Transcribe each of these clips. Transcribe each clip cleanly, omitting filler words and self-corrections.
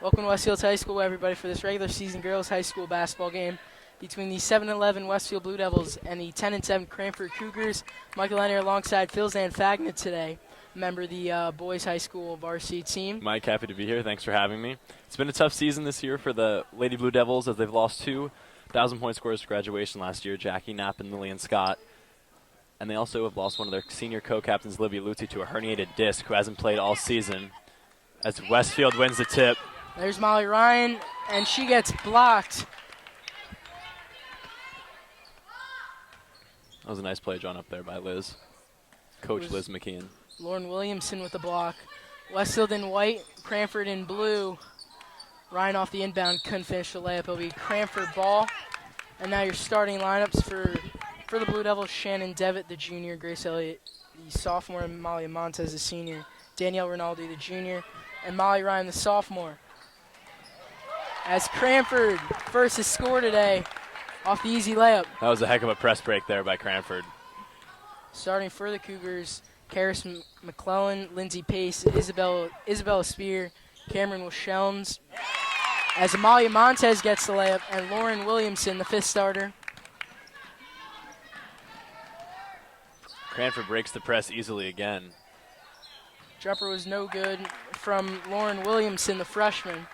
Welcome to Westfield High School, everybody, for this regular season girls high school basketball game between the 7-11 Westfield Blue Devils and the 10-7 Cranford Cougars. Michael Lenner alongside Phil Zanfagna today, member of the boys high school varsity team. Mike, happy to be here. Thanks for having me. It's been a tough season this year for the Lady Blue Devils as they've lost 2 1,000-point scorers for graduation last year, Jackie Knapp and Lillian Scott. And they also have lost one of their senior co-captains, Livia Luzzi, to a herniated disc who hasn't played all season as Westfield wins the tip. There's Molly Ryan, and she gets blocked. That was a nice play drawn up there by Liz. Coach Liz McKeon. Lauren Williamson with the block. Westfield in white, Cranford in blue. Ryan off the inbound, couldn't finish the layup. It'll be Cranford ball. And now your starting lineups for the Blue Devils: Shannon Devitt, the junior; Grace Elliott, the sophomore; and Molly Montez, the senior; Danielle Rinaldi, the junior; and Molly Ryan, the sophomore. As Cranford first has scored today off the easy layup. That was a heck of a press break there by Cranford. Starting for the Cougars: Karis McClellan, Lindsay Pace, Isabella Spear, Cameron Wilshelms. As Amalia Montez gets the layup, and Lauren Williamson, the fifth starter. Cranford breaks the press easily again. Jumper was no good from Lauren Williamson, the freshman.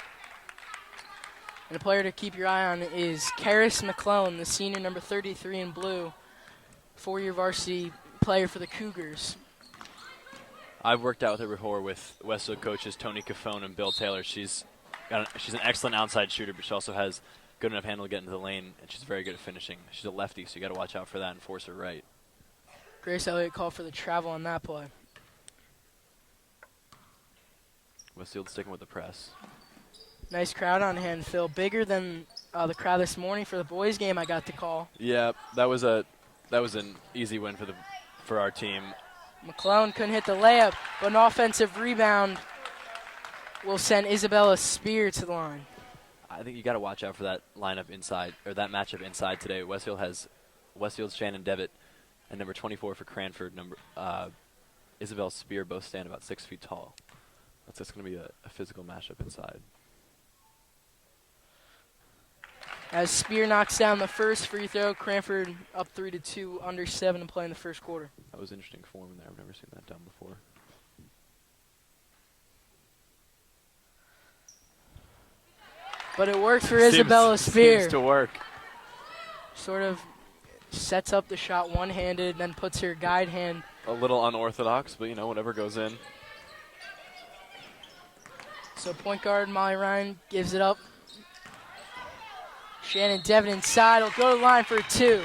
And a player to keep your eye on is Karis McClellan, the senior, number 33 in blue, 4-year varsity player for the Cougars. I've worked out with her before with Westfield coaches Tony Cafone and Bill Taylor. She's an excellent outside shooter, but she also has good enough handle to get into the lane, and she's very good at finishing. She's a lefty, so you got to watch out for that and force her right. Grace Elliott called for the travel on that play. Westfield sticking with the press. Nice crowd on hand, Phil. Bigger than the crowd this morning for the boys' game I got to call. Yeah, that was an easy win for our team. McClellan couldn't hit the layup, but an offensive rebound will send Isabella Spear to the line. I think you got to watch out for that lineup inside, or that matchup inside today. Westfield's Shannon Devitt and number 24 for Cranford, Isabel Spear, both stand about 6 feet tall. That's just going to be a physical matchup inside. As Spear knocks down the first free throw, Cranford up 3-2, under 7 to play in the first quarter. That was interesting form in there. I've never seen that done before. But it worked for Isabella Spear. Seems to work. Sort of sets up the shot one-handed, then puts her guide hand. A little unorthodox, but whatever goes in. So point guard Molly Ryan gives it up. Shannon Devitt inside will go to the line for 2.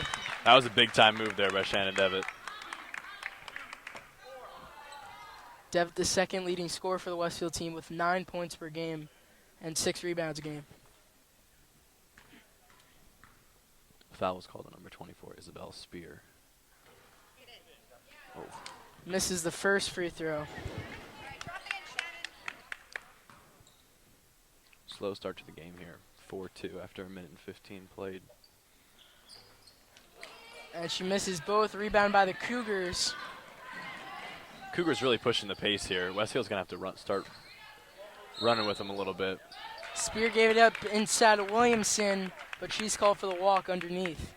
That was a big-time move there by Shannon Devitt. Devitt, the second leading scorer for the Westfield team with 9 points per game and 6 rebounds a game. Foul was called on number 24, Isabel Spear. Oh. Misses the first free throw. Slow start to the game here. 4-2 after 1:15 played. And she misses both. Rebound by the Cougars. Cougars really pushing the pace here. Westfield's going to have to start running with them a little bit. Spear gave it up inside of Williamson, but she's called for the walk underneath.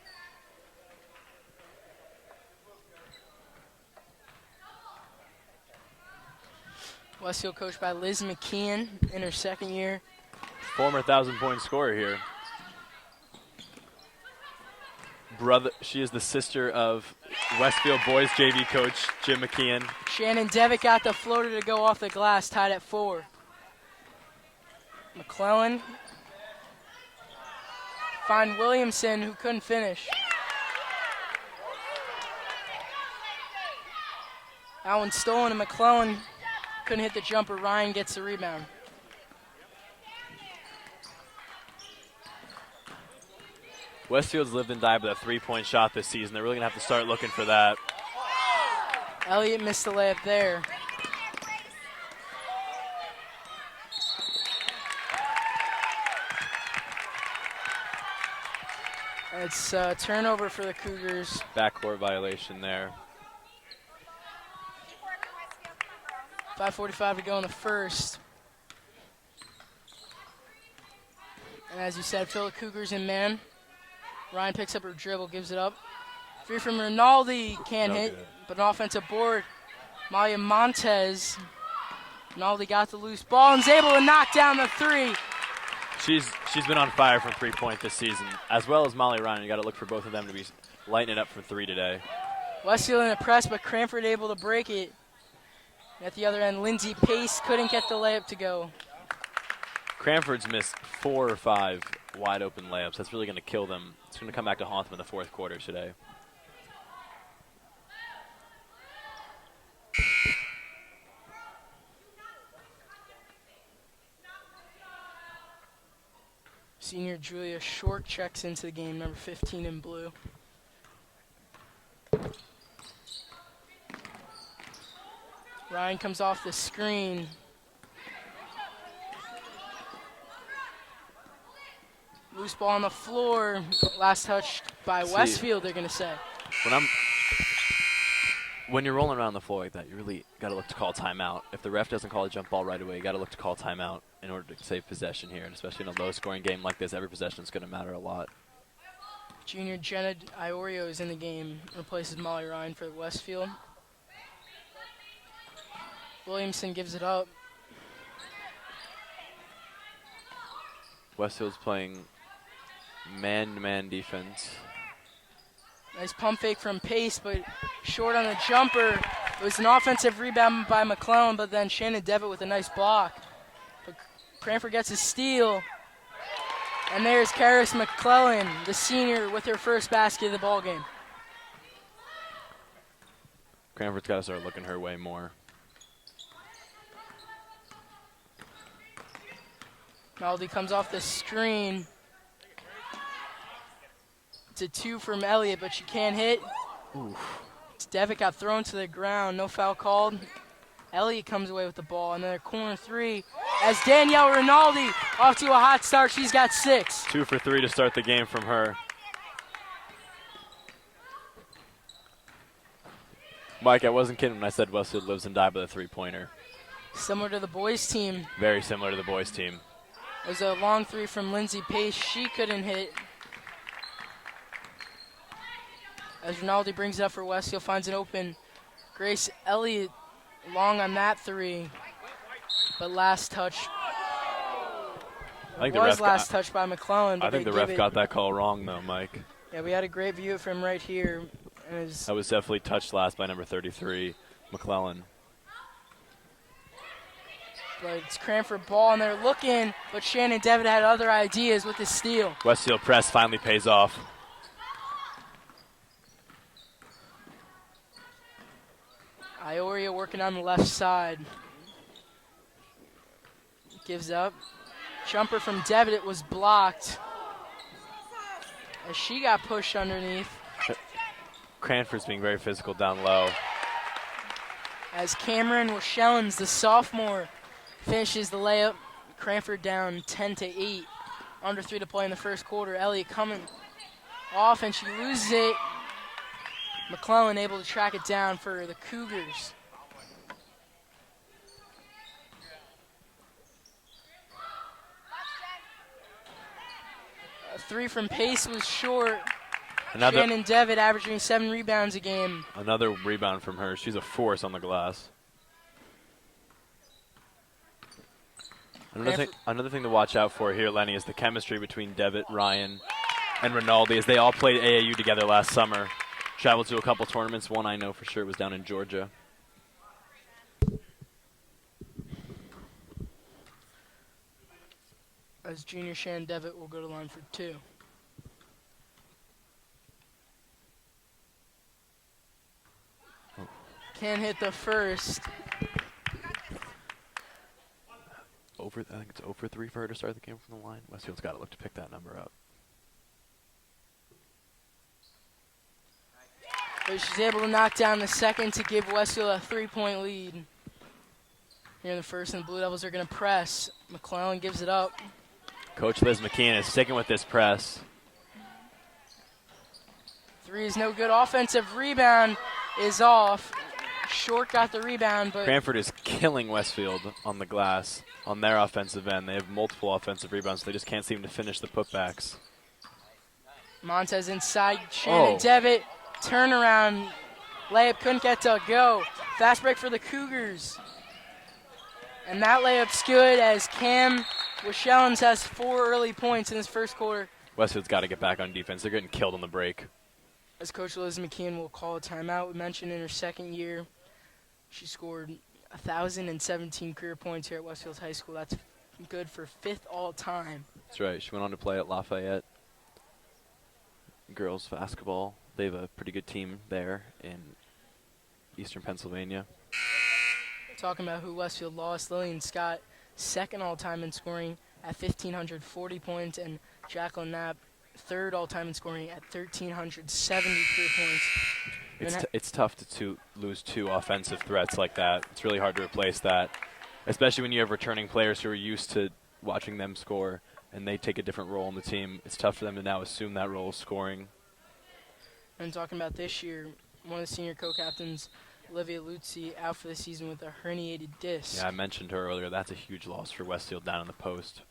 Westfield coached by Liz McKeon in her second year. Former 1,000-point scorer here. She is the sister of Westfield boys JV coach Jim McKeon. Shannon Devitt got the floater to go off the glass, tied at 4. McClellan find Williamson, who couldn't finish. That one stolen, and McClellan couldn't hit the jumper. Ryan gets the rebound. Westfield's lived and died with a 3-point shot this season. They're really going to have to start looking for that. Elliott missed the layup there. It's a turnover for the Cougars. Backcourt violation there. 5:45 to go in the first. And as you said, Phil, the Cougars in man. Ryan picks up her dribble, gives it up. Free from Rinaldi, can't No hit, good. but an offensive board. Malia Montez. Rinaldi got the loose ball and is able to knock down the three. She's been on fire from three-point this season, as well as Molly Ryan. You got to look for both of them to be lighting it up from three today. Westfield in a press, but Cranford able to break it. At the other end, Lindsay Pace couldn't get the layup to go. Cranford's missed 4 or 5 wide-open layups. That's really going to kill them. It's going to come back to haunt them in the fourth quarter today. Senior Julia Short checks into the game, number 15 in blue. Ryan comes off the screen. Loose ball on the floor. Last touch by Westfield, they're going to say. When you're rolling around the floor like that, you really got to look to call timeout. If the ref doesn't call a jump ball right away, you got to look to call timeout in order to save possession here. And especially in a low-scoring game like this, every possession is going to matter a lot. Junior Jenna Iorio is in the game, replaces Molly Ryan for Westfield. Williamson gives it up. Westfield's playing man-to-man defense. Nice pump fake from Pace, but short on the jumper. It was an offensive rebound by McClellan, but then Shannon Devitt with a nice block. But Cranford gets a steal. And there's Karis McClellan, the senior, with her first basket of the ball game. Cranford's got to start looking her way more. Maldi comes off the screen. It's a 2 from Elliott, but she can't hit. Oof. Devitt got thrown to the ground. No foul called. Elliott comes away with the ball. Another corner 3. As Danielle Rinaldi off to a hot start. She's got 6. 2 for 3 to start the game from her. Mike, I wasn't kidding when I said Westfield lives and dies by the three-pointer. Similar to the boys' team. Very similar to the boys' team. There's a long 3 from Lindsay Pace. She couldn't hit. As Rinaldi brings it up for Westfield, finds an open Grace Elliott long on that 3. But last touch last touch by McClellan. I think the ref got that call wrong, though, Mike. Yeah, we had a great view from right here. That was definitely touched last by number 33, McClellan. But it's Cranford ball, and they're looking, but Shannon Devitt had other ideas with his steal. Westfield press finally pays off. Ioria working on the left side. Gives up. Jumper from Devitt, it was blocked. As she got pushed underneath. Cranford's being very physical down low. As Cameron Washellins, the sophomore, finishes the layup. Cranford down 10-8. Under 3 to play in the first quarter. Elliott coming off, and she loses it. McClellan able to track it down for the Cougars. A 3 from Pace was short. Shannon Devitt averaging 7 rebounds a game. Another rebound from her. She's a force on the glass. Another thing to watch out for here, Lenny, is the chemistry between Devitt, Ryan, and Rinaldi, as they all played AAU together last summer. Traveled to a couple tournaments. One I know for sure was down in Georgia. As junior Shannon Devitt will go to line for 2. Can't hit the first. I think it's 0 for 3 for her to start the game from the line. Westfield's got to look to pick that number up. But she's able to knock down the second to give Westfield a 3-point lead. Here in the first, and the Blue Devils are going to press. McClellan gives it up. Coach Liz McKeon is sticking with this press. 3 is no good. Offensive rebound is off. Short got the rebound, but Cranford is killing Westfield on the glass on their offensive end. They have multiple offensive rebounds, so they just can't seem to finish the putbacks. Montez inside, Shannon Devitt, turnaround, layup couldn't get to go. Fast break for the Cougars. And that layup's good as Cam Wishellens has 4 early points in his first quarter. Westfield's got to get back on defense. They're getting killed on the break. As Coach Liz McKeon will call a timeout, we mentioned in her second year, she scored 1,017 career points here at Westfield High School. That's good for 5th all-time. That's right. She went on to play at Lafayette girls basketball. They have a pretty good team there in eastern Pennsylvania. Talking about who Westfield lost, Lillian Scott, 2nd all-time in scoring at 1,540 points, and Jacqueline Knapp, 3rd all-time in scoring at 1,370 career points. It's tough to lose 2 offensive threats like that. It's really hard to replace that, especially when you have returning players who are used to watching them score, and they take a different role in the team. It's tough for them to now assume that role of scoring. And talking about this year, one of the senior co-captains, Olivia Luzzi, out for the season with a herniated disc. Yeah, I mentioned her earlier. That's a huge loss for Westfield down in the post.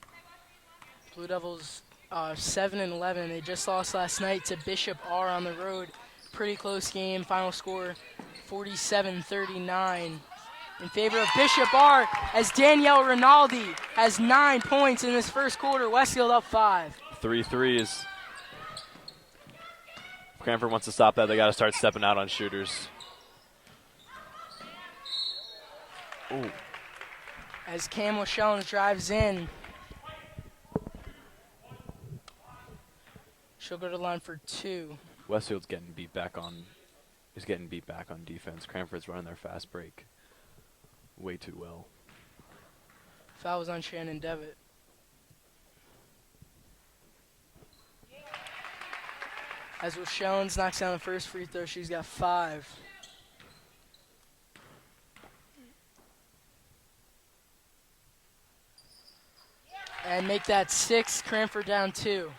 Blue Devils 7-11. They just lost last night to Bishop R on the road. Pretty close game. Final score 47-39 in favor of Bishop R as Danielle Rinaldi has 9 points in this first quarter. Westfield up 5. 3 threes. If Cranford wants to stop that, they got to start stepping out on shooters. Ooh. As Cam Wishellens drives in, she'll go to the line for 2. Westfield's getting beat back on defense. Cranford's running their fast break way too well. Foul was on Shannon Devitt. As Wishellens knocks down the first free throw, she's got 5. And make that 6, Cranford down 2.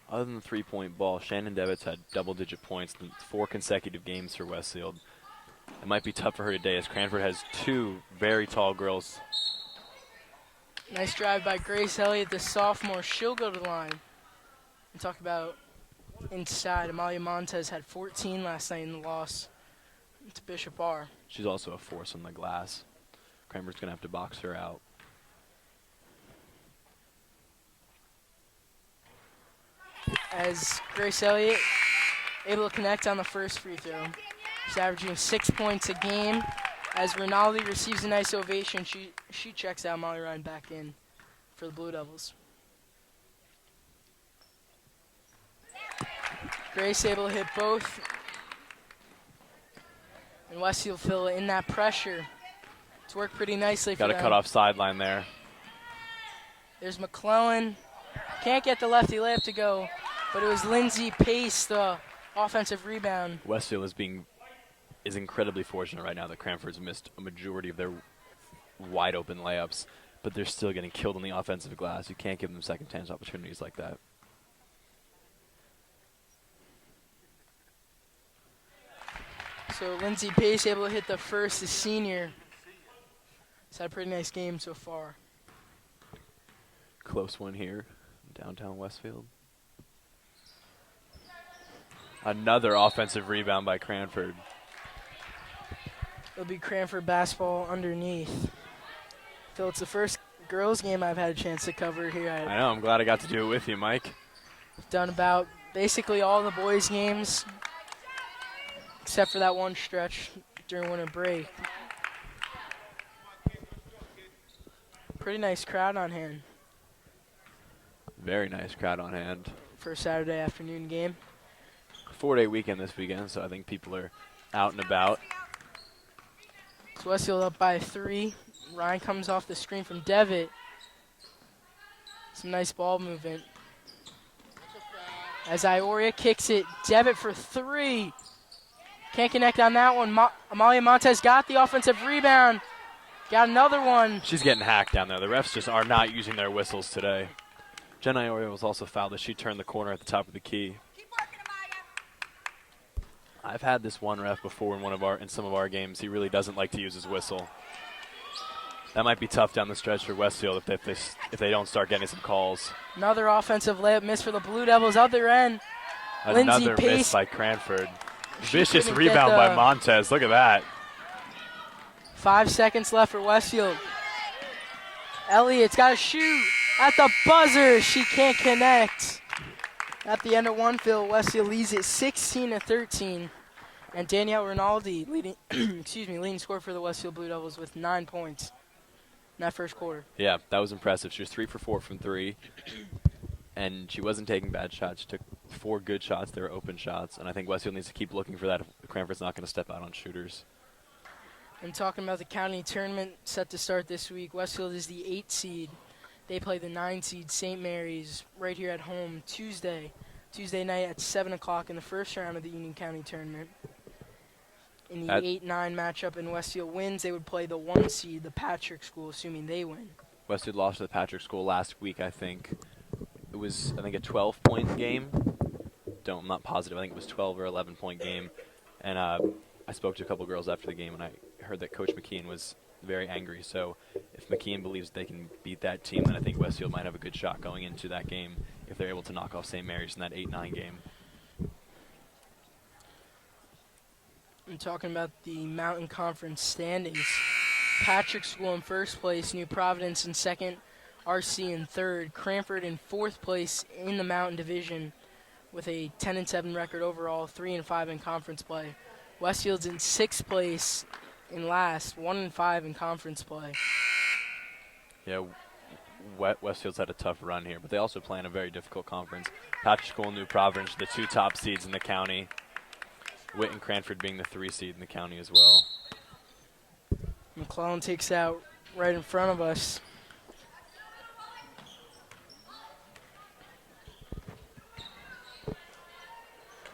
Other than the 3-point ball, Shannon Devitt's had double-digit points in 4 consecutive games for Westfield. It might be tough for her today as Cranford has 2 very tall girls. Nice drive by Grace Elliott, the sophomore. She'll go to the line. And talk about inside. Amalia Montez had 14 last night in the loss to Bishop R. She's also a force on the glass. Cranford's going to have to box her out. As Grace Elliott able to connect on the first free throw. She's averaging 6 points a game. As Rinaldi receives a nice ovation, she checks out. Molly Ryan back in for the Blue Devils. Grace able to hit both. And Westfield fill in that pressure. It's worked pretty nicely for them. Got a cut-off sideline there. There's McClellan. Can't get the lefty layup to go, but it was Lindsay Pace, the offensive rebound. Westfield is incredibly fortunate right now that Cranford's missed a majority of their wide-open layups, but they're still getting killed on the offensive glass. You can't give them second chance opportunities like that. So Lindsay Pace able to hit the first, the senior. He's had a pretty nice game so far. Close one here in downtown Westfield. Another offensive rebound by Cranford. It'll be Cranford basketball underneath. Phil, it's the first girls game I've had a chance to cover here. I know, I'm glad I got to do it with you, Mike. I've done about basically all the boys' games, except for that one stretch during winter break. Pretty nice crowd on hand. Very nice crowd on hand. For a Saturday afternoon game. 4-day weekend this weekend, so I think people are out and about. So Westfield up by 3. Ryan comes off the screen from Devitt. Some nice ball movement. As Ioria kicks it, Devitt for 3. Can't connect on that one. Amalia Montez got the offensive rebound. Got another one. She's getting hacked down there. The refs just are not using their whistles today. Jen Ioria was also fouled as she turned the corner at the top of the key. I've had this one ref before in some of our games. He really doesn't like to use his whistle. That might be tough down the stretch for Westfield if they don't start getting some calls. Another offensive layup miss for the Blue Devils. Other end. Another miss by Cranford. Vicious rebound by Montez. Look at that. 5 seconds left for Westfield. Elliott's got to shoot at the buzzer. She can't connect. At the end of one field, Westfield leads it 16-13. And Danielle Rinaldi leading scorer for the Westfield Blue Devils with 9 points in that first quarter. Yeah, that was impressive. She was 3 for 4 from 3. And she wasn't taking bad shots. She took 4 good shots. They were open shots. And I think Westfield needs to keep looking for that if Cranford's not going to step out on shooters. And talking about the county tournament set to start this week, Westfield is the 8 seed. They play the 9 seed St. Mary's right here at home Tuesday night at 7 o'clock in the first round of the Union County tournament. In the 8-9 matchup and Westfield wins, they would play the 1 seed, the Patrick School, assuming they win. Westfield lost to the Patrick School last week, I think. It was, a 12-point game. I'm not positive. I think it was 12 or 11-point game. And I spoke to a couple girls after the game, and I heard that Coach McKeon was very angry. So if McKeon believes they can beat that team, then I think Westfield might have a good shot going into that game if they're able to knock off St. Mary's in that 8-9 game. I'm talking about the Mountain Conference standings. Patrick School in first place, New Providence in second, RC in third, Cranford in fourth place in the Mountain Division with a 10-7 record overall, 3-5 in conference play. Westfield's in sixth place in last, 1-5 in conference play. Yeah, Westfield's had a tough run here, but they also play in a very difficult conference. Patrick School and New Providence, the 2 top seeds in the county. Witt and Cranford being the 3 seed in the county as well. McClellan takes out right in front of us.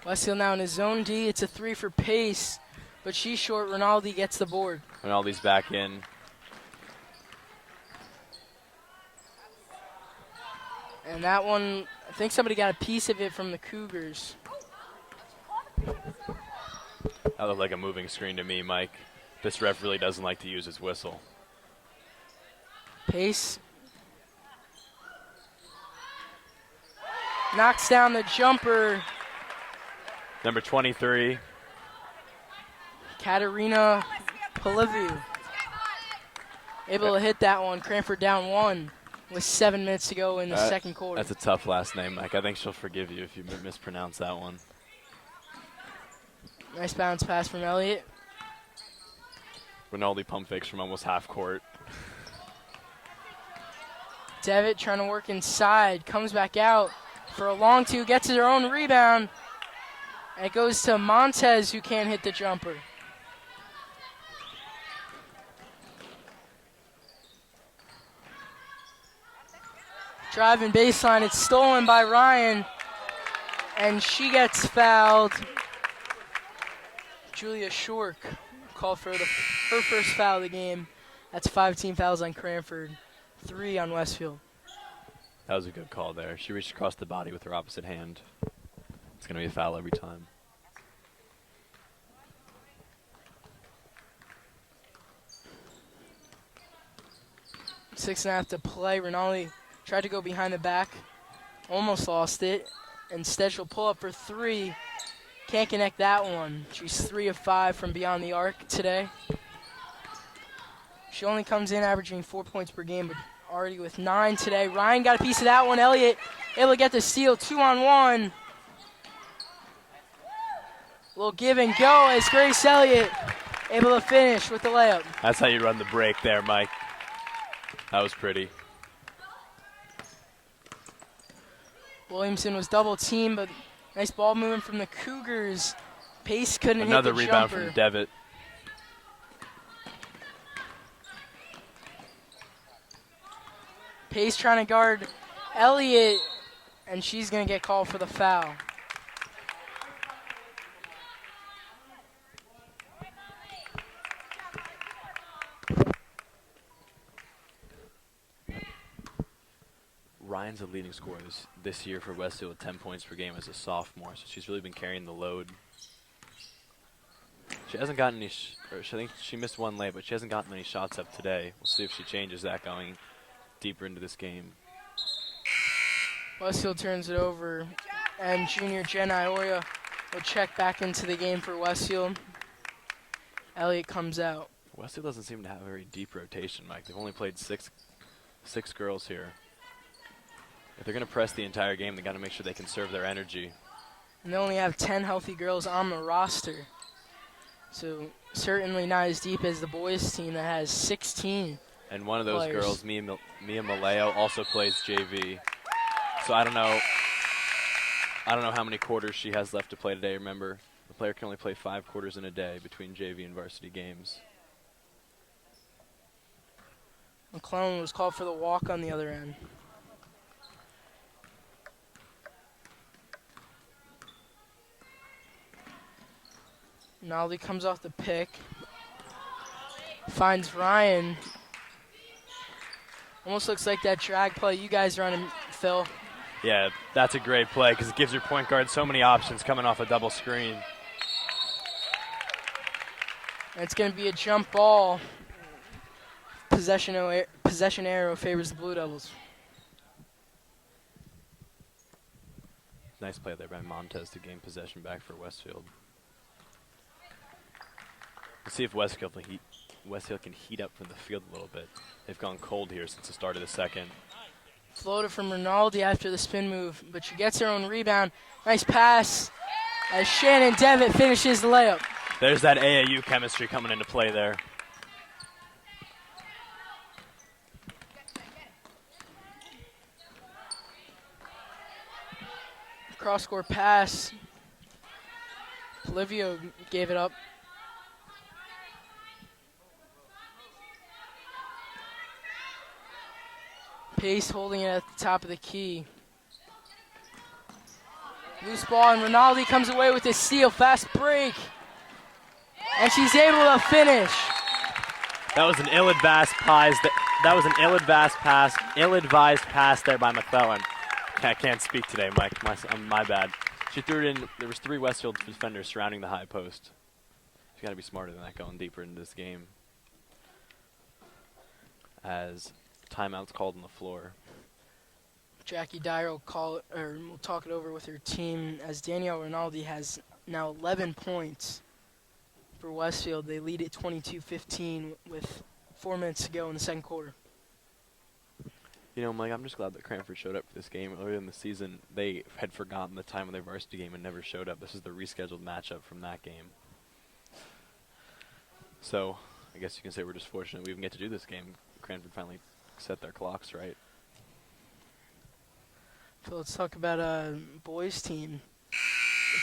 Westfield now in his zone D. It's a 3 for Pace, but she's short. Rinaldi gets the board. Rinaldi's back in. And that one, I think somebody got a piece of it from the Cougars. That looked like a moving screen to me, Mike. This ref really doesn't like to use his whistle. Pace knocks down the jumper. Number 23. Katerina Poliviu able to hit that one. Cranford down 1 with 7 minutes to go in the second quarter. That's a tough last name, Mike. I think she'll forgive you if you mispronounce that one. Nice bounce pass from Elliott. Rinaldi pump fakes from almost half court. Devitt trying to work inside, comes back out for a long 2, gets her own rebound. And it goes to Montez, who can't hit the jumper. Driving baseline, it's stolen by Ryan, and she gets fouled. Julia Shork called for her first foul of the game. That's 5 team fouls on Cranford, 3 on Westfield. That was a good call there. She reached across the body with her opposite hand. It's going to be a foul every time. Six and a half to play. Rinaldi tried to go behind the back, almost lost it. Instead, she'll pull up for 3. Can't connect that one. She's 3 of 5 from beyond the arc today. She only comes in averaging 4 points per game, but already with 9 today. Ryan got a piece of that one. Elliott able to get the steal, 2-on-1. Little give and go as Grace Elliott able to finish with the layup. That's how you run the break there, Mike. That was pretty. Williamson was double teamed, but nice ball movement from the Cougars. Pace couldn't hit the Another rebound jumper. from Devitt. Pace trying to guard Elliott, and she's going to get called for the foul. Ryan's a leading scorer this year for Westfield with 10 points per game as a sophomore, so she's really been carrying the load. She hasn't gotten any, I think she missed one lay, but she hasn't gotten many shots up today. We'll see if she changes that going deeper into this game. Westfield turns it over, and junior Jen Ioria will check back into the game for Westfield. Elliott comes out. Westfield doesn't seem to have a very deep rotation, Mike. They've only played six girls here. If they're going to press the entire game, they got to make sure they conserve their energy. And they only have 10 healthy girls on the roster. So certainly not as deep as the boys team that has 16. And one of those players. girls, Mia Maleo, also plays JV. So I don't know how many quarters she has left to play today. Remember, the player can only play 5 quarters in a day between JV and varsity games. McClellan was called for the walk on the other end. Nolly comes off the pick. Finds Ryan. Almost looks like that drag play you guys running, Phil. Yeah, that's a great play because it gives your point guard so many options coming off a double screen. And it's going to be a jump ball. Possession arrow favors the Blue Devils. Nice play there by Montez to gain possession back for Westfield. Let's see if Westfield can heat up from the field a little bit. They've gone cold here since the start of the second. Floated from Rinaldi after the spin move, but she gets her own rebound. Nice pass as Shannon Devitt finishes the layup. There's that AAU chemistry coming into play there. Cross-court pass. Olivia gave it up. Pace holding it at the top of the key. Loose ball, and Rinaldi comes away with a steal. Fast break. And she's able to finish. That was an ill-advised pass there by McClellan. I can't speak today, Mike. My bad. She threw it in. There was 3 Westfield defenders surrounding the high post. She's got to be smarter than that going deeper into this game. As timeout's called on the floor. Jackie Dyer will we'll talk it over with her team as Danielle Rinaldi has now 11 points for Westfield. They lead at 22-15 with 4 minutes to go in the second quarter. You know, Mike, I'm just glad that Cranford showed up for this game. Earlier in the season, they had forgotten the time of their varsity game and never showed up. This is the rescheduled matchup from that game. So, I guess you can say we're just fortunate we even get to do this game. Cranford finally set their clocks right. So let's talk about boys team.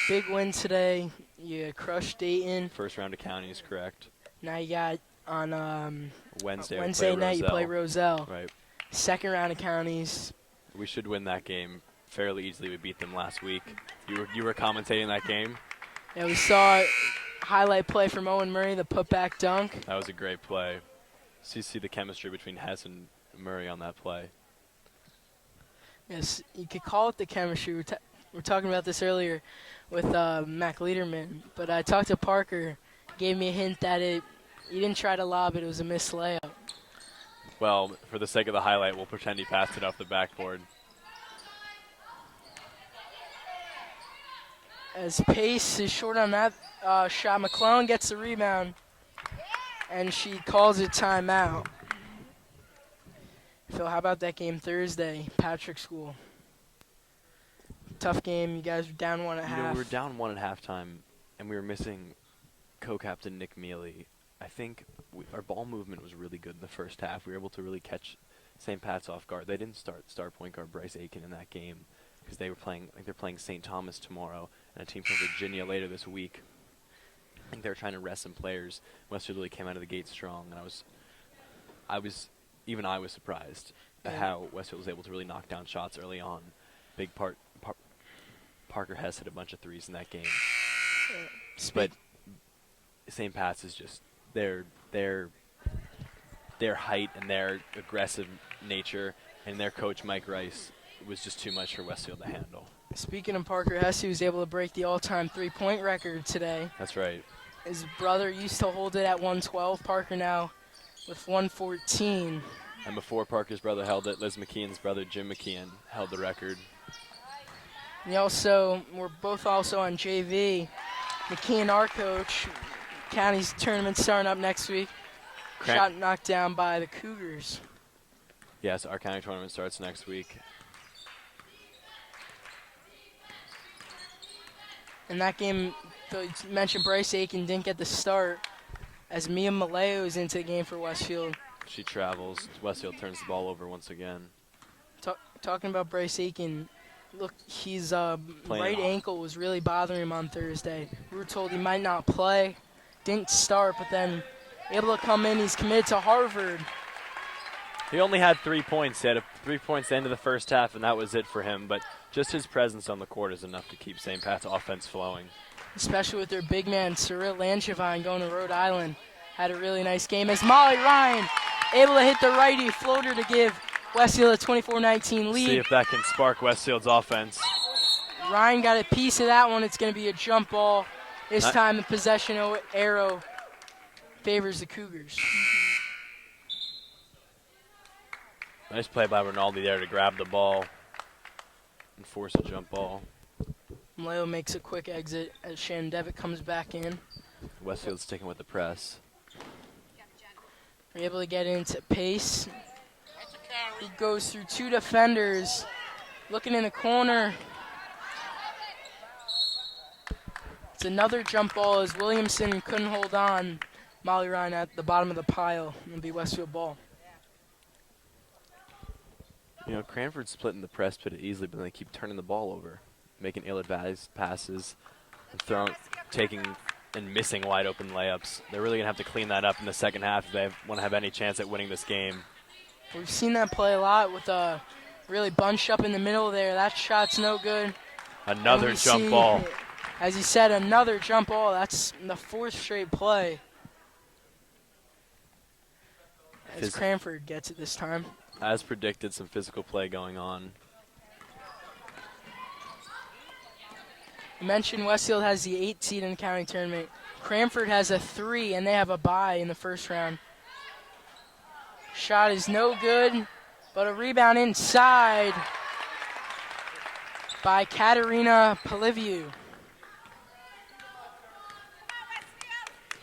Big win today. You crushed Dayton. First round of counties, correct. Now you got on Wednesday night you play Roselle. Right. Second round of counties. We should win that game fairly easily. We beat them last week. You were commentating that game. Yeah, we saw a highlight play from Owen Murray, the putback dunk. That was a great play. So you see the chemistry between Hess and Murray on that play. Yes, you could call it the chemistry. We were talking about this earlier with Mac Liederman, but I talked to Parker, gave me a hint that he didn't try to lob it. It was a missed layup. Well, for the sake of the highlight, we'll pretend he passed it off the backboard. As Pace is short on that shot, McClellan gets the rebound, and she calls it timeout. Phil, how about that game Thursday, Patrick School? Tough game. You guys were down 1 at half. We were down 1 at halftime, and we were missing co-captain Nick Mealy. I think our ball movement was really good in the first half. We were able to really catch St. Pat's off guard. They didn't start star point guard Bryce Aiken in that game because they were playing. I think they're playing St. Thomas tomorrow and a team from Virginia later this week. I think they were trying to rest some players. Westfield really came out of the gate strong, and I was surprised at how Westfield was able to really knock down shots early on. Big part. Parker Hess hit a bunch of threes in that game. But St. Pat's is just their height and their aggressive nature and their coach Mike Rice was just too much for Westfield to handle. Speaking of Parker Hess, he was able to break the all-time three-point record today. That's right. His brother used to hold it at 112. Parker now with 114. And before Parker's brother held it, Liz McKeon's brother, Jim McKeon, held the record. We're both also on JV. McKeon, our coach, county's tournament starting up next week. Shot knocked down by the Cougars. Yes, our county tournament starts next week. In that game, though, you mentioned Bryce Aiken didn't get the start as Mia Maleo is into the game for Westfield. She travels. Westfield turns the ball over once again. Talking about Bryce Aiken, look, his right ankle was really bothering him on Thursday. We were told he might not play. Didn't start, but then able to come in. He's committed to Harvard. He only had 3 points. He had 3 points at the end of the first half, and that was it for him. But just his presence on the court is enough to keep St. Pat's offense flowing. Especially with their big man, Cyril Langevin, going to Rhode Island. Had a really nice game as Molly Ryan able to hit the righty floater to give Westfield a 24-19 lead. See if that can spark Westfield's offense. Ryan got a piece of that one. It's going to be a jump ball. This time the possession arrow favors the Cougars. Nice play by Rinaldi there to grab the ball and force a jump ball. Maleo makes a quick exit as Shannon Devitt comes back in. Westfield's sticking with the press. We're able to get into pace. He goes through 2 defenders. Looking in the corner. It's another jump ball as Williamson couldn't hold on. Molly Ryan at the bottom of the pile. It'll be Westfield ball. You know, Cranford's splitting the press pretty easily, but they keep turning the ball over, making ill-advised passes, and taking and missing wide-open layups. They're really going to have to clean that up in the second half if they want to have any chance at winning this game. We've seen that play a lot with really bunched up in the middle there. That shot's no good. Another jump ball. As you said, another jump ball. That's the 4th straight play. As Cranford gets it this time. As predicted, some physical play going on. You mentioned Westfield has the 8 seed in the county tournament. Cranford has a 3, and they have a bye in the first round. Shot is no good, but a rebound inside by Katerina Poliviu.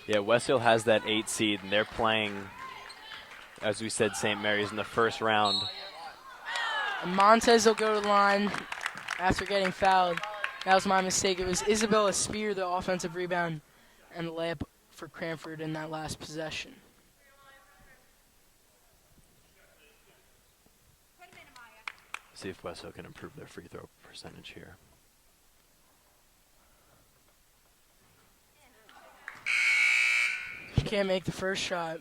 Yeah, Westfield has that 8 seed, and they're playing, as we said, St. Mary's in the first round. And Montez will go to the line after getting fouled. That was my mistake. It was Isabella Spear, the offensive rebound, and the layup for Cranford in that last possession. See if Westfield can improve their free throw percentage here. She can't make the first shot.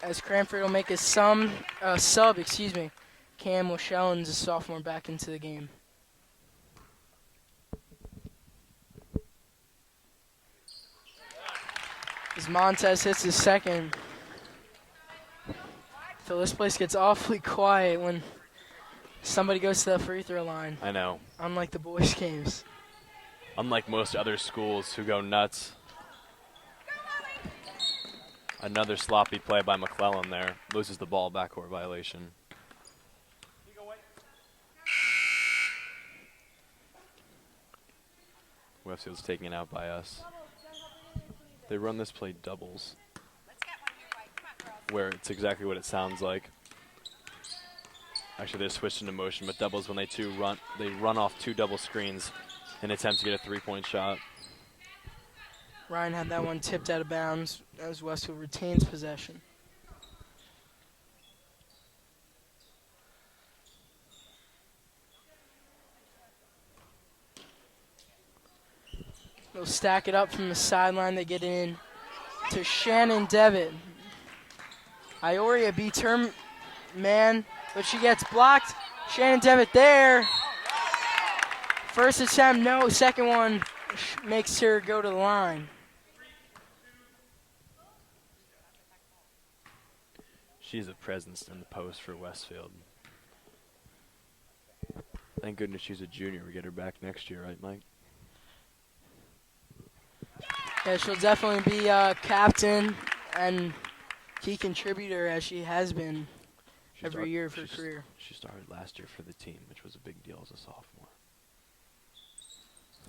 As Cranford will make a sub. Cam Washellins, a sophomore, back into the game. As Montez hits his second. So this place gets awfully quiet when somebody goes to the free throw line. I know. Unlike the boys' games. Unlike most other schools who go nuts. Another sloppy play by McClellan there. Loses the ball, backcourt violation. Westfield's taking it out by us. They run this play doubles, where it's exactly what it sounds like. Actually, they're switched into motion, but doubles when they run off 2 double screens in an attempt to get a 3-point shot. Ryan had that one tipped out of bounds as Westfield retains possession. They'll stack it up from the sideline. They get in to Shannon Devitt. Ioria beats her man, but she gets blocked. Shannon Devitt there. First attempt, no. Second one makes her go to the line. She's a presence in the post for Westfield. Thank goodness she's a junior. We get her back next year, right, Mike? Yeah, she'll definitely be captain and key contributor as she has been every year of her career. She started last year for the team, which was a big deal as a sophomore.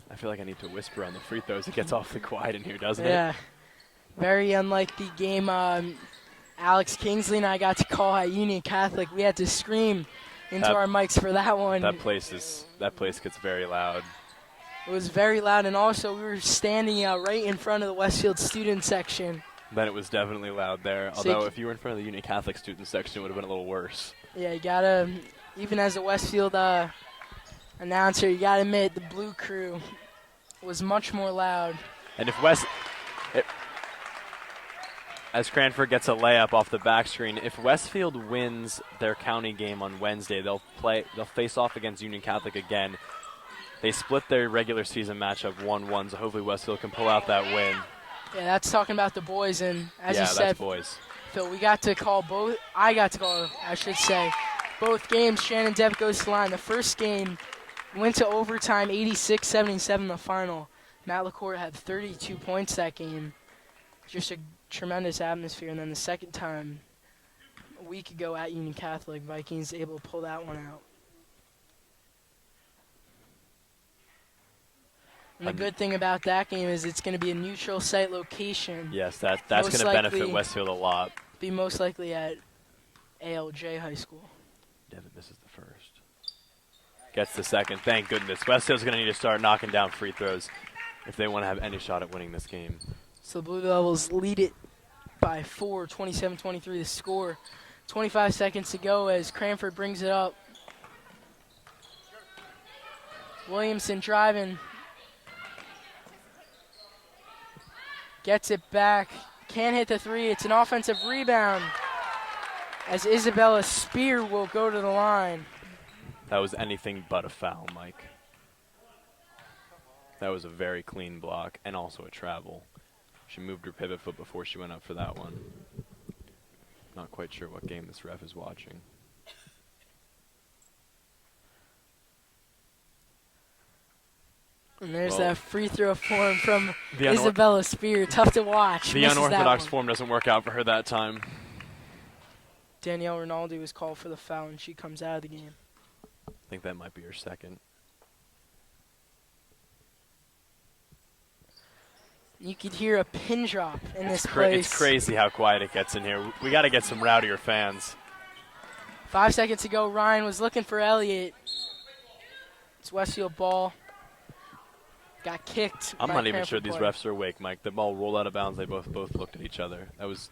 I feel like I need to whisper on the free throws. It gets awfully quiet in here, doesn't it? Yeah, very unlike the game Alex Kingsley and I got to call at Union Catholic. We had to scream into our mics for that one. That place gets very loud. It was very loud, and also we were standing right in front of the Westfield student section. Then it was definitely loud there. So although if you were in front of the Union Catholic student section, it would have been a little worse. Yeah, you gotta, even as a Westfield announcer, you gotta admit the blue crew was much more loud. And if as Cranford gets a layup off the back screen, if Westfield wins their county game on Wednesday, they'll face off against Union Catholic again. They split their regular season matchup 1-1, so hopefully Westfield can pull out that win. Yeah, that's talking about the boys, and as you said, that's boys. Phil, I got to call, I should say, both games. Shannon Depp goes to the line. The first game went to overtime, 86-77 the final. Matt LaCourte had 32 points that game. Just a tremendous atmosphere. And then the second time, a week ago at Union Catholic, Vikings able to pull that one out. And the good thing about that game is it's going to be a neutral site location. Yes, that's going to benefit Westfield a lot. Be most likely at ALJ High School. Devin misses the first. Gets the second. Thank goodness. Westfield's going to need to start knocking down free throws if they want to have any shot at winning this game. So the Blue Devils lead it by 4, 27-23 the score. 25 seconds to go as Cranford brings it up. Williamson driving. Gets it back. Can't hit the three. It's an offensive rebound as Isabella Spear will go to the line. That was anything but a foul, Mike. That was a very clean block and also a travel. She moved her pivot foot before she went up for that one. Not quite sure what game this ref is watching. And there's that free throw form from Isabella Spear. Tough to watch. The unorthodox form doesn't work out for her that time. Danielle Rinaldi was called for the foul, and she comes out of the game. I think that might be her second. You could hear a pin drop in this place. It's crazy how quiet it gets in here. We got to get some rowdier fans. 5 seconds to go. Ryan was looking for Elliott. It's Westfield ball. Got kicked. I'm not even sure these player. refs are awake, Mike. The ball rolled out of bounds. They both looked at each other. That was.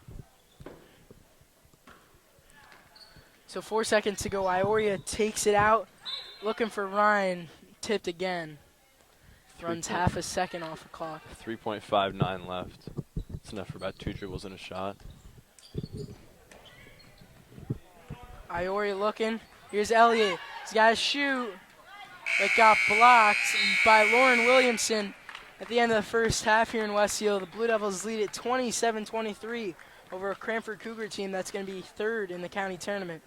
So 4 seconds to go. Ioria takes it out. Looking for Ryan. Tipped again. Runs half a second off the clock. 3.59 left. That's enough for about 2 dribbles and a shot. Ioria looking. Here's Elliott. He's got to shoot. It got blocked by Lauren Williamson at the end of the first half here in Westfield. The Blue Devils lead at 27-23 over a Cranford Cougar team that's going to be third in the county tournament.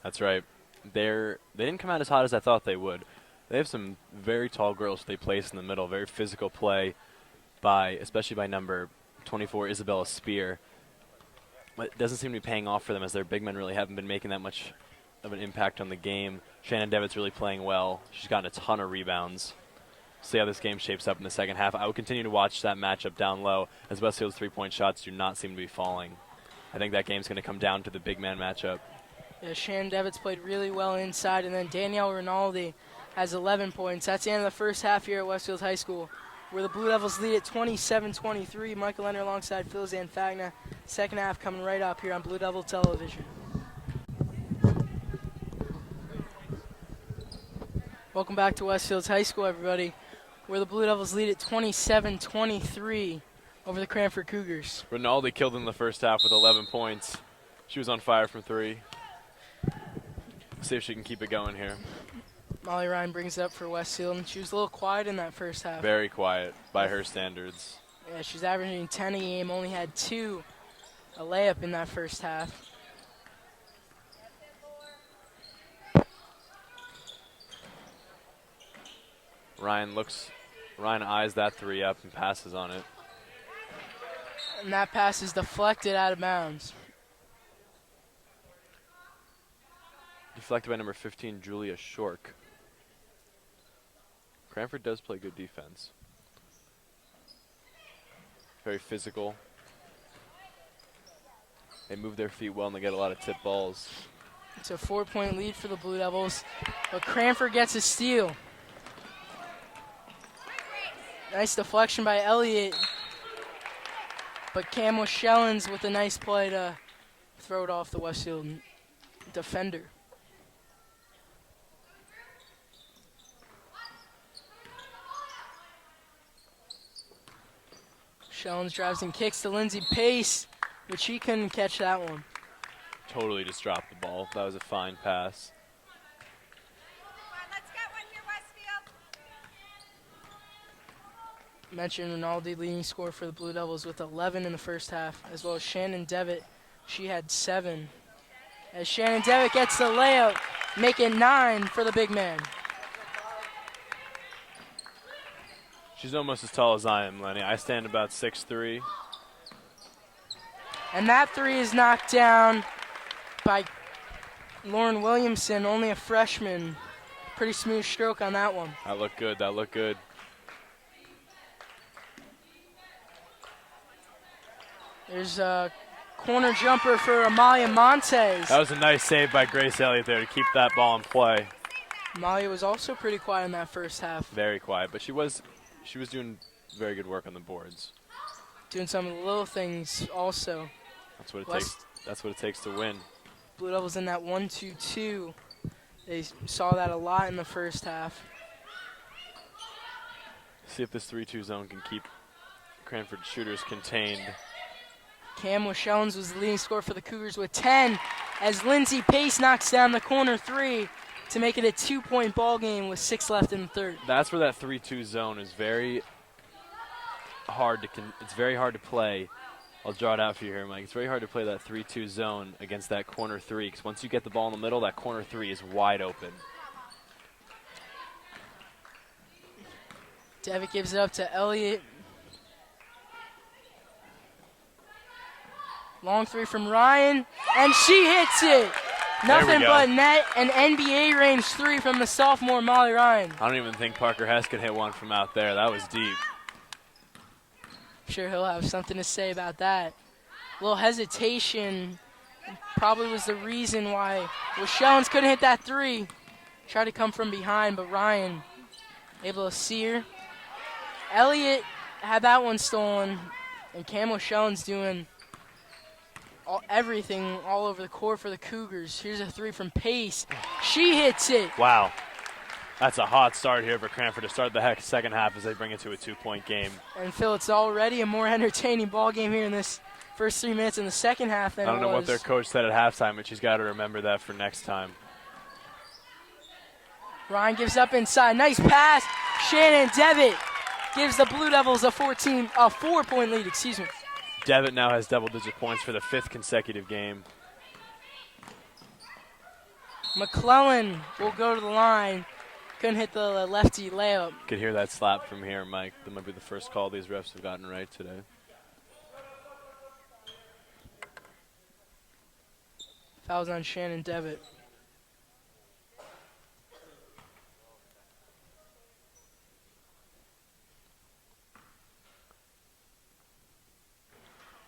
That's right. They didn't come out as hot as I thought they would. They have some very tall girls they place in the middle. Very physical play especially by number 24, Isabella Spear. But it doesn't seem to be paying off for them as their big men really haven't been making that much of an impact on the game. Shannon Devitt's really playing well. She's gotten a ton of rebounds. See how this game shapes up in the second half. I will continue to watch that matchup down low as Westfield's three-point shots do not seem to be falling. I think that game's going to come down to the big man matchup. Yeah, Shannon Devitt's played really well inside, and then Danielle Rinaldi has 11 points. That's the end of the first half here at Westfield High School, where the Blue Devils lead at 27-23. Michael Leonard alongside Phil Zanfagna. Second half coming right up here on Blue Devil Television. Welcome back to Westfield High School, everybody, where the Blue Devils lead at 27-23 over the Cranford Cougars. Rinaldi killed in the first half with 11 points. She was on fire from three. See if she can keep it going here. Molly Ryan brings it up for Westfield, and she was a little quiet in that first half. Very quiet by her standards. Yeah, she's averaging 10 a game, only had a layup in that first half. Ryan eyes that three up and passes on it. And that pass is deflected out of bounds. Deflected by number 15, Julia Shork. Cranford does play good defense. Very physical. They move their feet well and they get a lot of tip balls. It's a 4-point lead for the Blue Devils, but Cranford gets a steal. Nice deflection by Elliott, but Cam Schellens with a nice play to throw it off the Westfield defender. Schellens drives and kicks to Lindsay Pace, but she couldn't catch that one. Totally just dropped the ball. That was a fine pass. Let's get one here, Westfield. Mentioned Rinaldi leading scorer for the Blue Devils with 11 in the first half, as well as Shannon Devitt. She had 7. As Shannon Devitt gets the layup, making 9 for the big man. She's almost as tall as I am, Lenny. I stand about 6'3". And that 3 is knocked down by Lauren Williamson, only a freshman. Pretty smooth stroke on that one. That looked good. That looked good. There's a corner jumper for Amalia Montez. That was a nice save by Grace Elliott there to keep that ball in play. Amalia was also pretty quiet in that first half. Very quiet, but she was doing very good work on the boards. Doing some of the little things also. That's what it takes. That's what it takes to win. Blue Devils in that 1-2-2. They saw that a lot in the first half. See if this 3-2 zone can keep Cranford shooters contained. Cam Schellens was the leading scorer for the Cougars with 10, as Lindsay Pace knocks down the corner 3 to make it a 2-point ball game with 6 left in the third. That's where that 3-2 zone is very hard to. It's very hard to play. I'll draw it out for you here, Mike. It's very hard to play that 3-2 zone against that corner 3, because once you get the ball in the middle, that corner 3 is wide open. Devitt gives it up to Elliott. Long 3 from Ryan, and she hits it. Nothing but net, and NBA range 3 from the sophomore Molly Ryan. I don't even think Parker Hess could hit one from out there. That was deep. I'm sure he'll have something to say about that. A little hesitation probably was the reason why Schellens couldn't hit that 3. Tried to come from behind, but Ryan able to see her. Elliott had that one stolen, and Cam Schellens doing everything all over the court for the Cougars. Here's a 3 from Pace. She hits it. Wow. That's a hot start here for Cranford to start the second half as they bring it to a 2-point game. And Phil, it's already a more entertaining ball game here in this first 3 minutes in the second half than it was. I don't know what their coach said at halftime, but she's got to remember that for next time. Ryan gives up inside. Nice pass. Shannon Devitt gives the Blue Devils a 4-point lead, excuse me. Devitt now has double-digit points for the 5th consecutive game. McClellan will go to the line. Couldn't hit the lefty layup. Could hear that slap from here, Mike. That might be the first call these refs have gotten right today. Fouls on Shannon Devitt.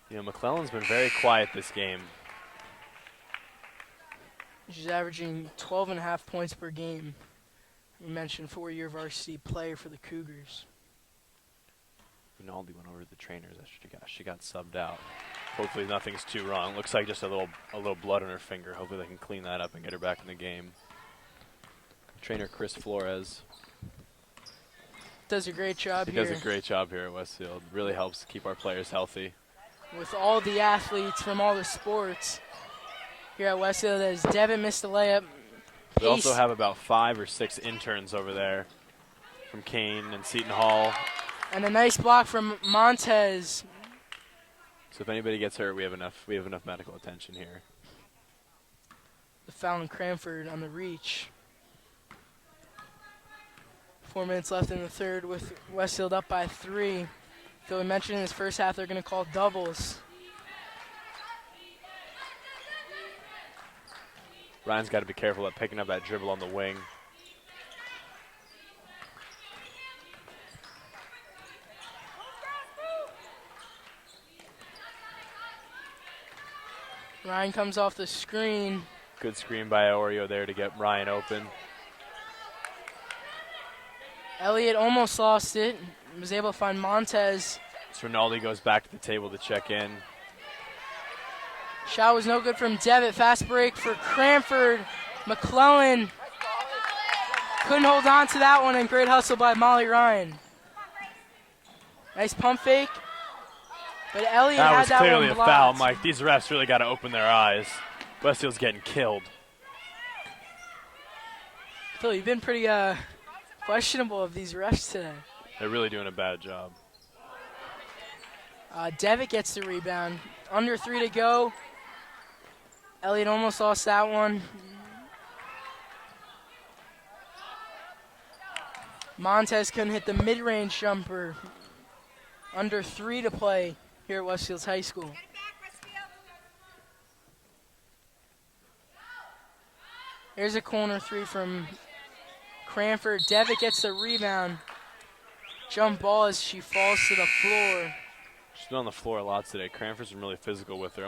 You know, McClellan's been very quiet this game. She's averaging 12.5 points per game. You mentioned 4-year varsity player for the Cougars. Rinaldi went over to the trainers. She got subbed out. Hopefully nothing's too wrong. Looks like just a little blood on her finger. Hopefully they can clean that up and get her back in the game. Trainer Chris Flores does a great job here. He does a great job here at Westfield. Really helps keep our players healthy. With all the athletes from all the sports here at Westfield, as Devitt missed the layup. We also have about 5 or 6 interns over there from Kane and Seton Hall. And a nice block from Montez. So if anybody gets hurt, we have enough medical attention here. The foul in Cranford on the reach. 4 minutes left in the third with Westfield up by 3. So we mentioned in this first half they're going to call doubles. Ryan's got to be careful at picking up that dribble on the wing. Ryan comes off the screen. Good screen by Oreo there to get Ryan open. Elliott almost lost it. Was able to find Montez. So Rinaldi goes back to the table to check in. Shot was no good from Devitt. Fast break for Cranford. McClellan couldn't hold on to that one, and great hustle by Molly Ryan. Nice pump fake. But Elliott That had was that clearly one a blocked. foul, Mike. These refs really got to open their eyes. Westfield's getting killed. Phil, you've been pretty questionable of these refs today. They're really doing a bad job. Devitt gets the rebound. Under 3 to go. Elliott almost lost that one. Montez couldn't hit the mid-range jumper. Under 3 to play here at Westfields High School. Get it back, Westfield. Here's a corner 3 from Cranford. Devitt gets the rebound. Jump ball as she falls to the floor. She's been on the floor a lot today. Cranford's been really physical with her.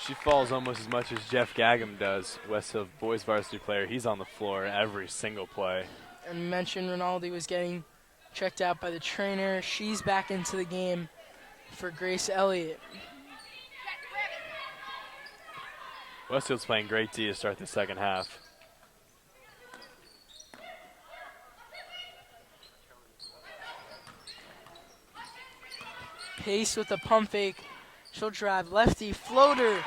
She falls almost as much as Jeff Gagum does. Westfield boys varsity player. He's on the floor every single play. And we mentioned Rinaldi was getting checked out by the trainer. She's back into the game for Grace Elliott. Westfield's playing great D to start the second half. Pace with the pump fake. She'll drive lefty floater.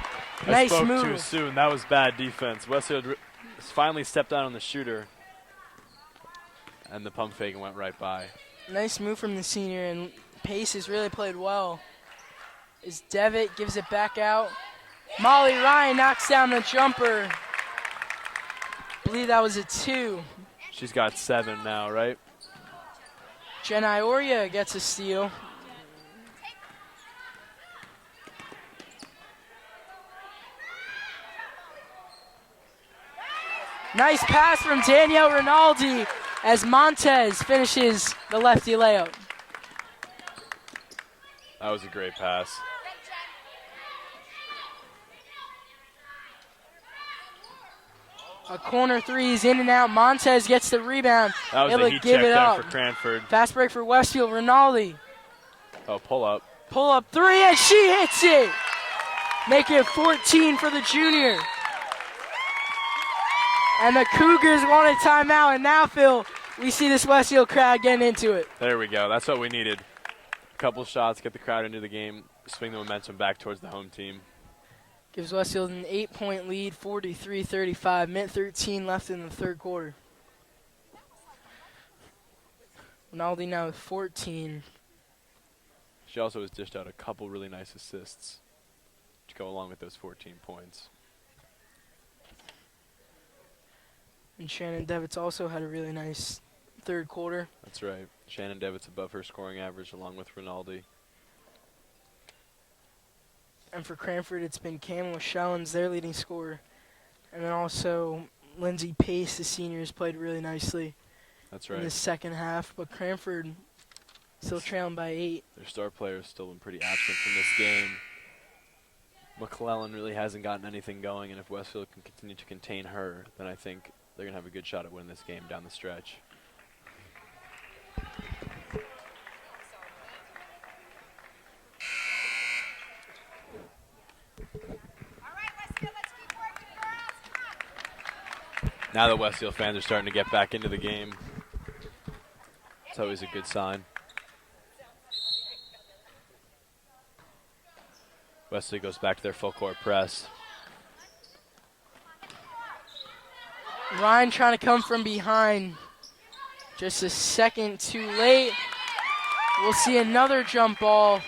I Nice spoke move. too soon. That was bad defense. Westfield finally stepped down on the shooter. And the pump fake went right by. Nice move from the senior, and Pace has really played well. As Devitt gives it back out. Molly Ryan knocks down the jumper. I believe that was a 2. She's got 7 now, right? Jen Ioria gets a steal. Nice pass from Danielle Rinaldi as Montez finishes the lefty layup. That was a great pass. A corner 3 is in and out. Montez gets the rebound. That was Able a to heat give check it there up. for Cranford. Fast break for Westfield. Rinaldi. Oh, pull up. Pull up 3 and she hits it. Make it 14 for the junior. And the Cougars want a timeout. And now, Phil, we see this Westfield crowd getting into it. There we go. That's what we needed. A couple shots, get the crowd into the game, swing the momentum back towards the home team. Gives Westfield an 8-point lead, 43-35. Minute 13 left in the third quarter. Rinaldi now with 14. She also has dished out a couple really nice assists to go along with those 14 points. And Shannon Devitt's also had a really nice third quarter. That's right. Shannon Devitt's above her scoring average along with Rinaldi. And for Cranford, it's been Camila Shellens, their leading scorer. And then also Lindsay Pace, the senior, has played really nicely That's in right. the second half. But Cranford still trailing by 8. Their star player's still been pretty absent from this game. McClellan really hasn't gotten anything going, and if Westfield can continue to contain her, then I think they're going to have a good shot at winning this game down the stretch. All right, Westfield, let's keep working, girls. Come on. Now that Westfield fans are starting to get back into the game, it's always a good sign. Westfield goes back to their full court press. Ryan trying to come from behind. Just a second too late. We'll see another jump ball.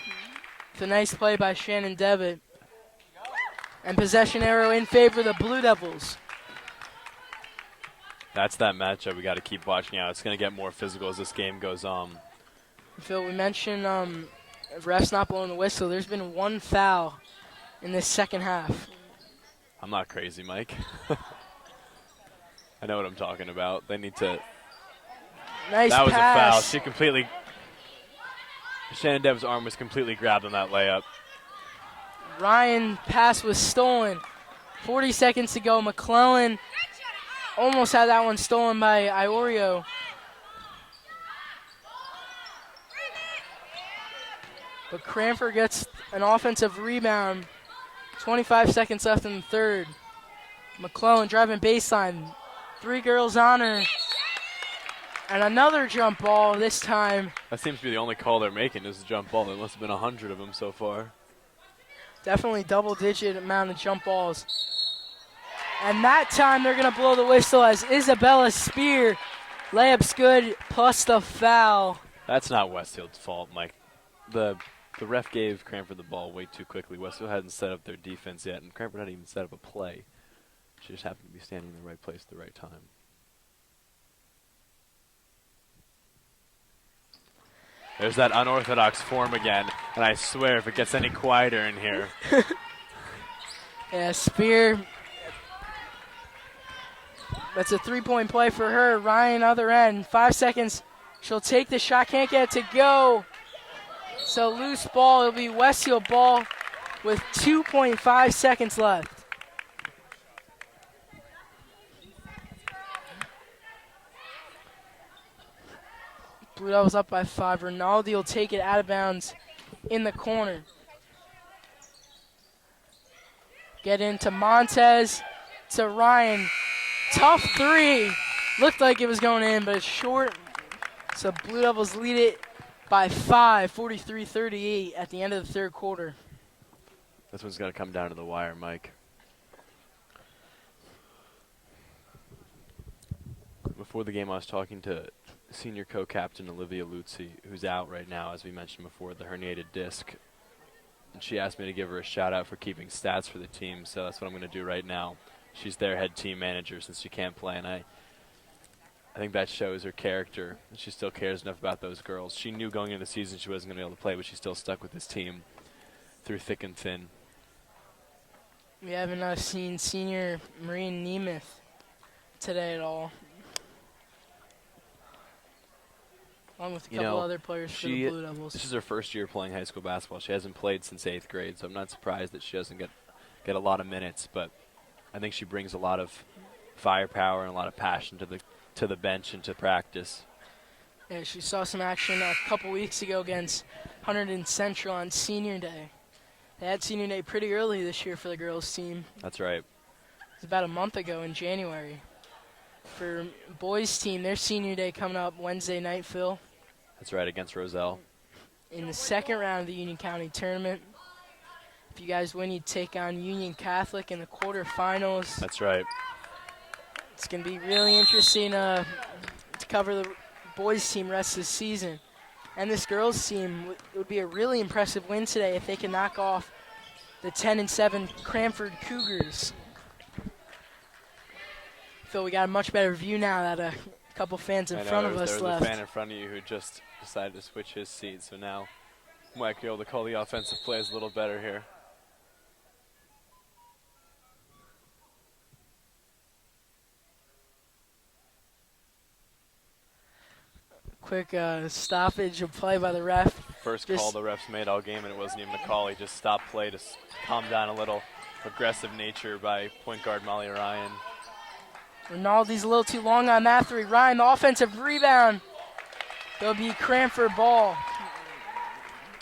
It's a nice play by Shannon Devitt. And possession arrow in favor of the Blue Devils. That's that matchup we got to keep watching out. It's going to get more physical as this game goes on. Phil, we mentioned refs not blowing the whistle. There's been one foul in this second half. I'm not crazy, Mike. I know what I'm talking about. They need to. Nice That was pass. a foul. Shannon Dev's arm was completely grabbed on that layup. Ryan pass was stolen. 40 seconds to go. McClellan almost had that one stolen by Iorio. But Cranford gets an offensive rebound. 25 seconds left in the third. McClellan driving baseline. 3 girls on her. And another jump ball this time. That seems to be the only call they're making is a jump ball. There must have been 100 of them so far. Definitely double-digit amount of jump balls. And that time they're going to blow the whistle as Isabella Spear. Layup's good, plus the foul. That's not Westfield's fault, Mike. The ref gave Cranford the ball way too quickly. Westfield hadn't set up their defense yet, and Cranford hadn't even set up a play. She just happened to be standing in the right place at the right time. There's that unorthodox form again, and I swear if it gets any quieter in here. Yeah, Spear. That's a 3-point play for her. Ryan, other end. 5 seconds. She'll take the shot. Can't get it to go. So loose ball. It'll be Westfield ball with 2.5 seconds left. Blue Devils up by 5. Rinaldi will take it out of bounds in the corner. Get into Montez to Ryan. Tough 3. Looked like it was going in, but it's short. So Blue Devils lead it by 5, 43-38 at the end of the third quarter. This one's going to come down to the wire, Mike. Before the game, I was talking to senior co-captain Olivia Luzzi, who's out right now, as we mentioned before, with the herniated disc. And she asked me to give her a shout-out for keeping stats for the team, so that's what I'm going to do right now. She's their head team manager since she can't play, and I think that shows her character. She still cares enough about those girls. She knew going into the season she wasn't going to be able to play, but she still stuck with this team through thick and thin. We haven't seen senior Maureen Nemeth today at all. Along with a couple other players for the Blue Devils. This is her first year playing high school basketball. She hasn't played since 8th grade, so I'm not surprised that she doesn't get a lot of minutes. But I think she brings a lot of firepower and a lot of passion to the bench and to practice. Yeah, she saw some action a couple weeks ago against Hunterdon Central on Senior Day. They had Senior Day pretty early this year for the girls' team. That's right. It was about a month ago in January. For boys' team, their Senior Day coming up Wednesday night, Phil. That's right, against Roselle. In the second round of the Union County Tournament. If you guys win, you take on Union Catholic in the quarterfinals. That's right. It's going to be really interesting to cover the boys' team rest of the season. And this girls' team would be a really impressive win today if they can knock off the 10-7 Cranford Cougars. Phil, we got a much better view now that a couple fans in front of us there was left. a fan in front of you who just decided to switch his seat, so now Mike be able to call the offensive plays a little better here. Quick stoppage of play by the ref. First call the refs made all game, and it wasn't even a call. He just stopped play to calm down a little. Aggressive nature by point guard Molly Ryan. Rinaldi's a little too long on that 3. Ryan, the offensive rebound. There'll be Cranford ball.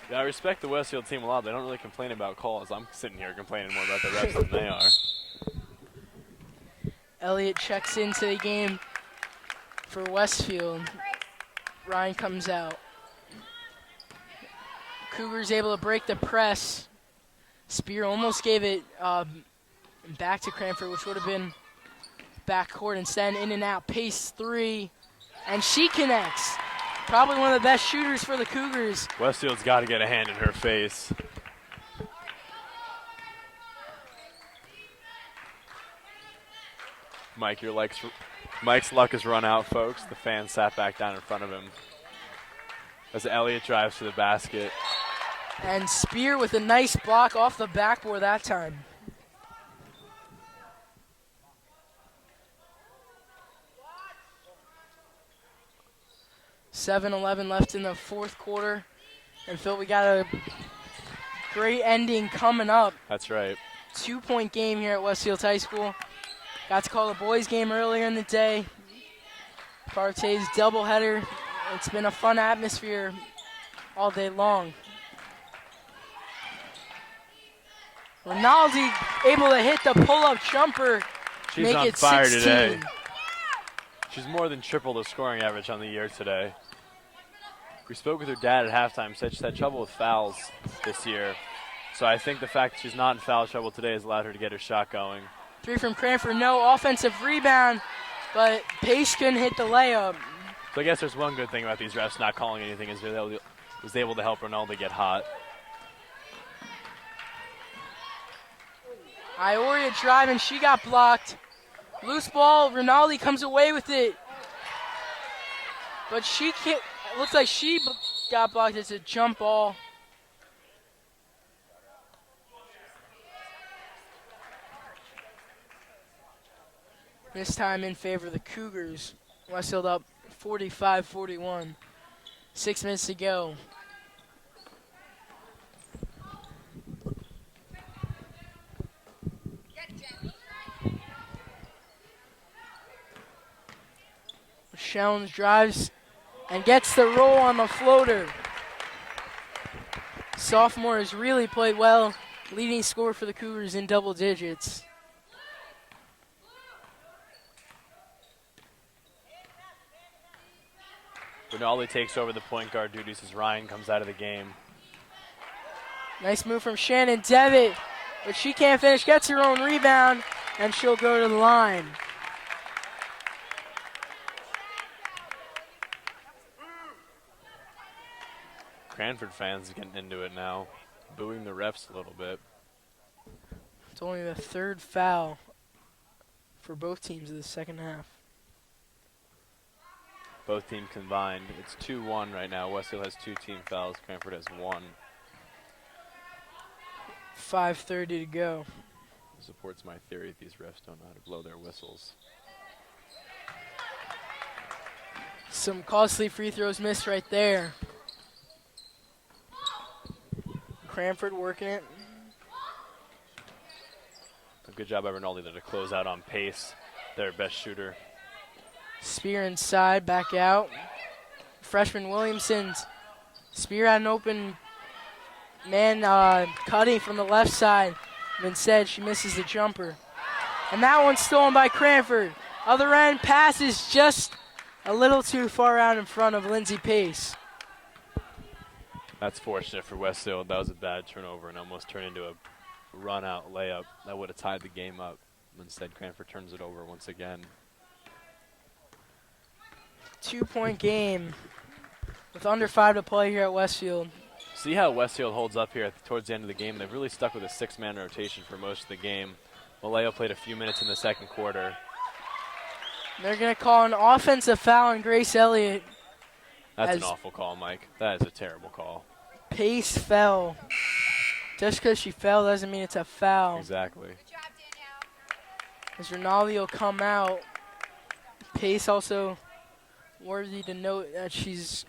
Yeah, I respect the Westfield team a lot. They don't really complain about calls. I'm sitting here complaining more about the refs than they are. Elliott checks into the game for Westfield. Ryan comes out. Cougars able to break the press. Spear almost gave it back to Cranford, which would have been backcourt. Instead, in and out, pace 3, and she connects. Probably one of the best shooters for the Cougars. Westfield's got to get a hand in her face. Mike's luck has run out, folks. The fan sat back down in front of him. as Elliott drives to the basket. And Spear with a nice block off the backboard that time. 7:11 left in the fourth quarter. And Phil, we got a great ending coming up. That's right. 2-point game here at Westfield High School. Got to call the boys game earlier in the day. Partay's doubleheader. It's been a fun atmosphere all day long. Rinaldi able to hit the pull-up jumper. She's make on it fire 16. today. She's more than triple the scoring average on the year today. We spoke with her dad at halftime, said she's had trouble with fouls this year. So I think the fact that she's not in foul trouble today has allowed her to get her shot going. 3 from Cranford, no offensive rebound, but Pace couldn't hit the layup. So I guess there's one good thing about these refs not calling anything is they was able to help Ronaldo get hot. Ioria driving, she got blocked. Loose ball, Rinaldi comes away with it. But she can't, it looks like she got blocked. It's a jump ball. This time in favor of the Cougars. Westfield up 45-41. 6 minutes to go. Shellens drives and gets the roll on the floater. Sophomore has really played well. Leading scorer for the Cougars in double digits. Rinaldi takes over the point guard duties as Ryan comes out of the game. Nice move from Shannon Devitt, but she can't finish. Gets her own rebound, and she'll go to the line. Cranford fans getting into it now, booing the refs a little bit. It's only the third foul for both teams in the second half. Both teams combined. It's 2-1 right now. Westfield has 2 team fouls. Cranford has 1. 5:30 to go. Supports my theory that these refs don't know how to blow their whistles. Some costly free throws missed right there. Cranford working it. A good job by Rinaldi to close out on Pace, their best shooter. Spear inside, back out. Freshman Williamson's Spear had an open man cutting from the left side. But instead, she misses the jumper. And that one's stolen by Cranford. Other end passes just a little too far out in front of Lindsay Pace. That's fortunate for Westfield. That was a bad turnover and almost turned into a run-out layup. That would have tied the game up. Instead, Cranford turns it over once again. 2-point game with under 5 to play here at Westfield. See how Westfield holds up here towards the end of the game. They've really stuck with a 6-man rotation for most of the game. Maleo played a few minutes in the second quarter. They're going to call an offensive foul on Grace Elliott. That's an awful call, Mike. That is a terrible call. Pace fell. Just because she fell doesn't mean it's a foul. Exactly. Good job, Danielle. As Rinaldi will come out. Pace also worthy to note that she's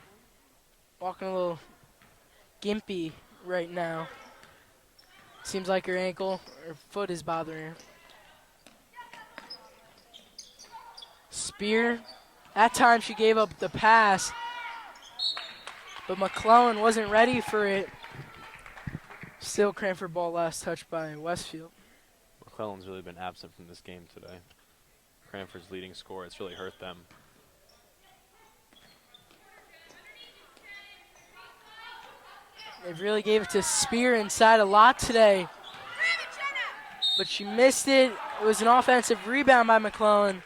walking a little gimpy right now. Seems like her ankle or foot is bothering her. Spear. That time she gave up the pass. But McClellan wasn't ready for it. Still Cranford ball last touched by Westfield. McClellan's really been absent from this game today. Cranford's leading scorer. It's really hurt them. They really gave it to Spear inside a lot today. But she missed it. It was an offensive rebound by McClellan,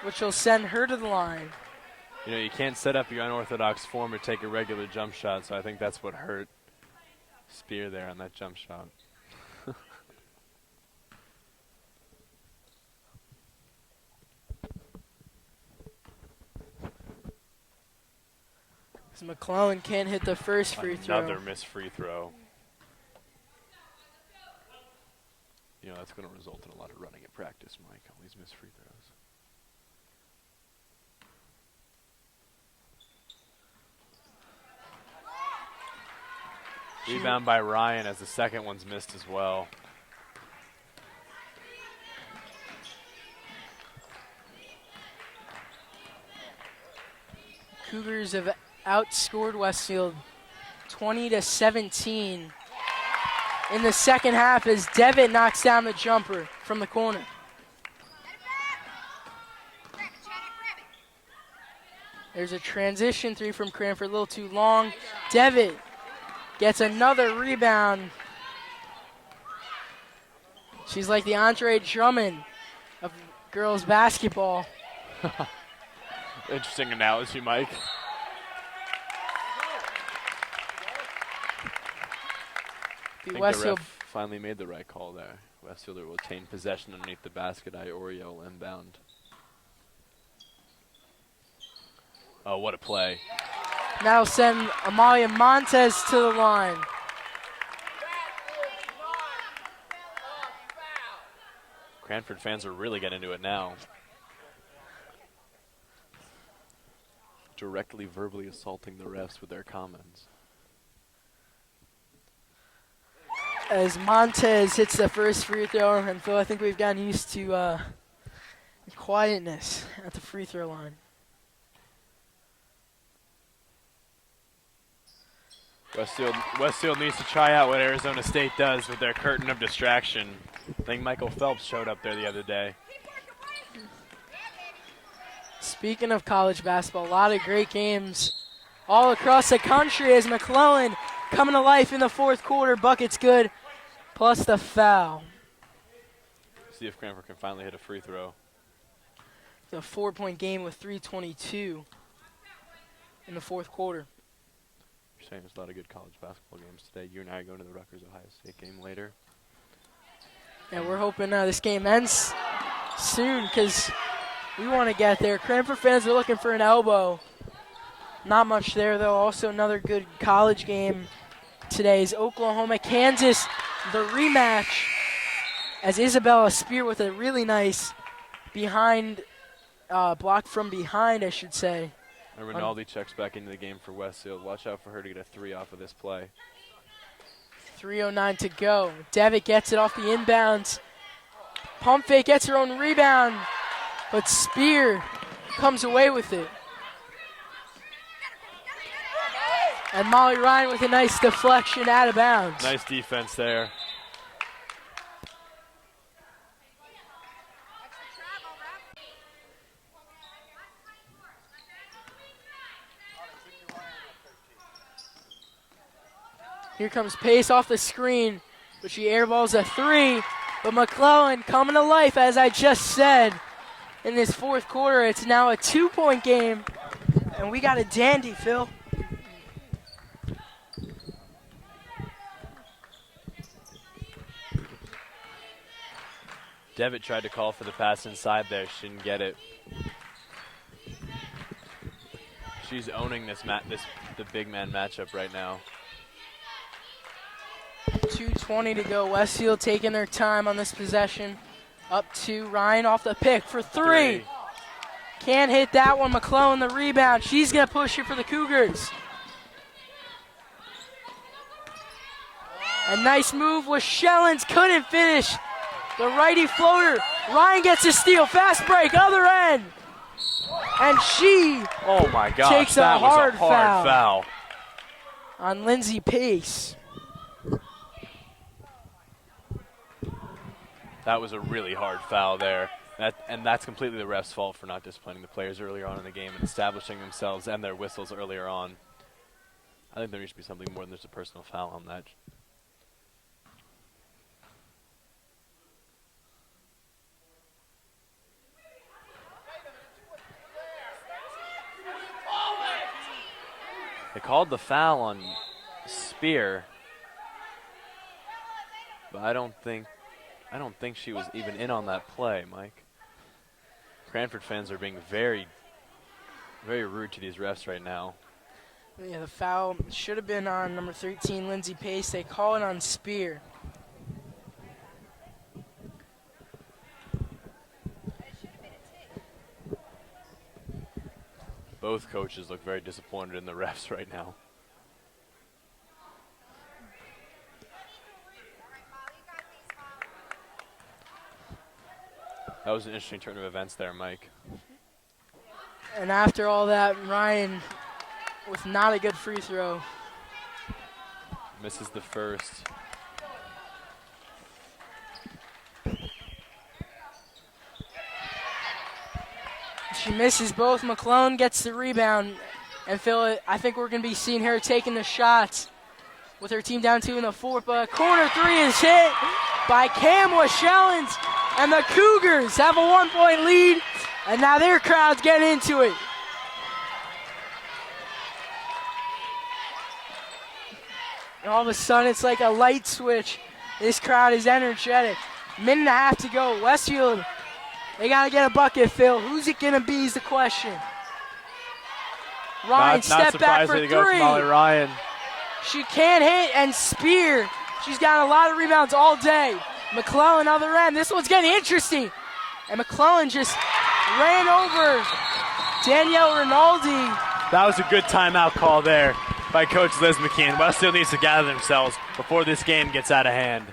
which will send her to the line. You know, you can't set up your unorthodox form or take a regular jump shot, so I think that's what hurt Spear there on that jump shot. As McClellan can't hit the first free throw. Another missed free throw. You know, that's going to result in a lot of running at practice, Mike. All these missed free throws. Rebound by Ryan as the second one's missed as well. Cougars have outscored Westfield 20-17 in the second half as Devitt knocks down the jumper from the corner. There's a transition three from Cranford, a little too long. Devitt gets another rebound. She's like the Andre Drummond of girls basketball. Interesting analogy, Mike. I think the Westfield ref finally made the right call there. Westfielder will attain possession underneath the basket. Iorio will inbound. Oh, what a play. now send Amalia Montez to the line. Cranford fans are really getting into it now. Directly verbally assaulting the refs with their comments. As Montez hits the first free throw, and Phil, I think we've gotten used to quietness at the free throw line. Westfield needs to try out what Arizona State does with their curtain of distraction. I think Michael Phelps showed up there the other day. Speaking of college basketball, a lot of great games all across the country as McClellan coming to life in the fourth quarter. Bucket's good, plus the foul. See if Cranford can finally hit a free throw. It's a 4-point game with 3:22 in the fourth quarter. You're saying there's a lot of good college basketball games today. You and I are going to the Rutgers-Ohio State game later. And we're hoping this game ends soon because we want to get there. Cranford fans are looking for an elbow. Not much there, though. Also, another good college game today is Oklahoma-Kansas, the rematch, as Isabella Spear with a really nice block from behind, I should say. And Rinaldi checks back into the game for Westfield. Watch out for her to get a three off of this play. 3:09 to go. Devitt gets it off the inbounds. Pump fake, gets her own rebound, but Spear comes away with it. And Molly Ryan with a nice deflection out of bounds. Nice defense there. Here comes Pace off the screen, but she airballs a three. But McClellan coming to life, as I just said, in this fourth quarter. It's now a 2-point game, and we got a dandy, Phil. Devitt tried to call for the pass inside there. She didn't get it. She's owning the big man matchup right now. 2:20 to go. Westfield taking their time on this possession. Up to Ryan off the pick for three. Can't hit that one. McClellan the rebound. She's going to push it for the Cougars. A nice move with Schellens. Couldn't finish. The righty floater. Ryan gets a steal. Fast break. Other end. And she Oh my gosh, takes that a was hard a hard foul. on Lindsay Pace. That was a really hard foul there. And that's completely the ref's fault for not disciplining the players earlier on in the game and establishing themselves and their whistles earlier on. I think there needs to be something more than just a personal foul on that. They called the foul on Spear, but I don't think she was even in on that play, Mike. Cranford fans are being very, very rude to these refs right now. Yeah, the foul should have been on number 13, Lindsay Pace. They call it on Spear. Both coaches look very disappointed in the refs right now. That was an interesting turn of events there, Mike. And after all that, Ryan with not a good free throw. Misses the first. She misses both. McClone gets the rebound. And Phil, I think we're going to be seeing her taking the shots with her team down 2 in the fourth. But corner three is hit by Cam Washellins. And the Cougars have a 1-point lead. And now their crowd's getting into it. And all of a sudden, it's like a light switch. This crowd is energetic. Minute and a half to go. Westfield, they got to get a bucket, Phil. Who's it going to be is the question. Ryan, step back for to go from Molly three. Ryan. She can't hit, and Spear, she's got a lot of rebounds all day. McClellan, other end. This one's getting interesting. And McClellan just ran over Danielle Rinaldi. That was a good timeout call there by Coach Liz McKeon. Westfield needs to gather themselves before this game gets out of hand.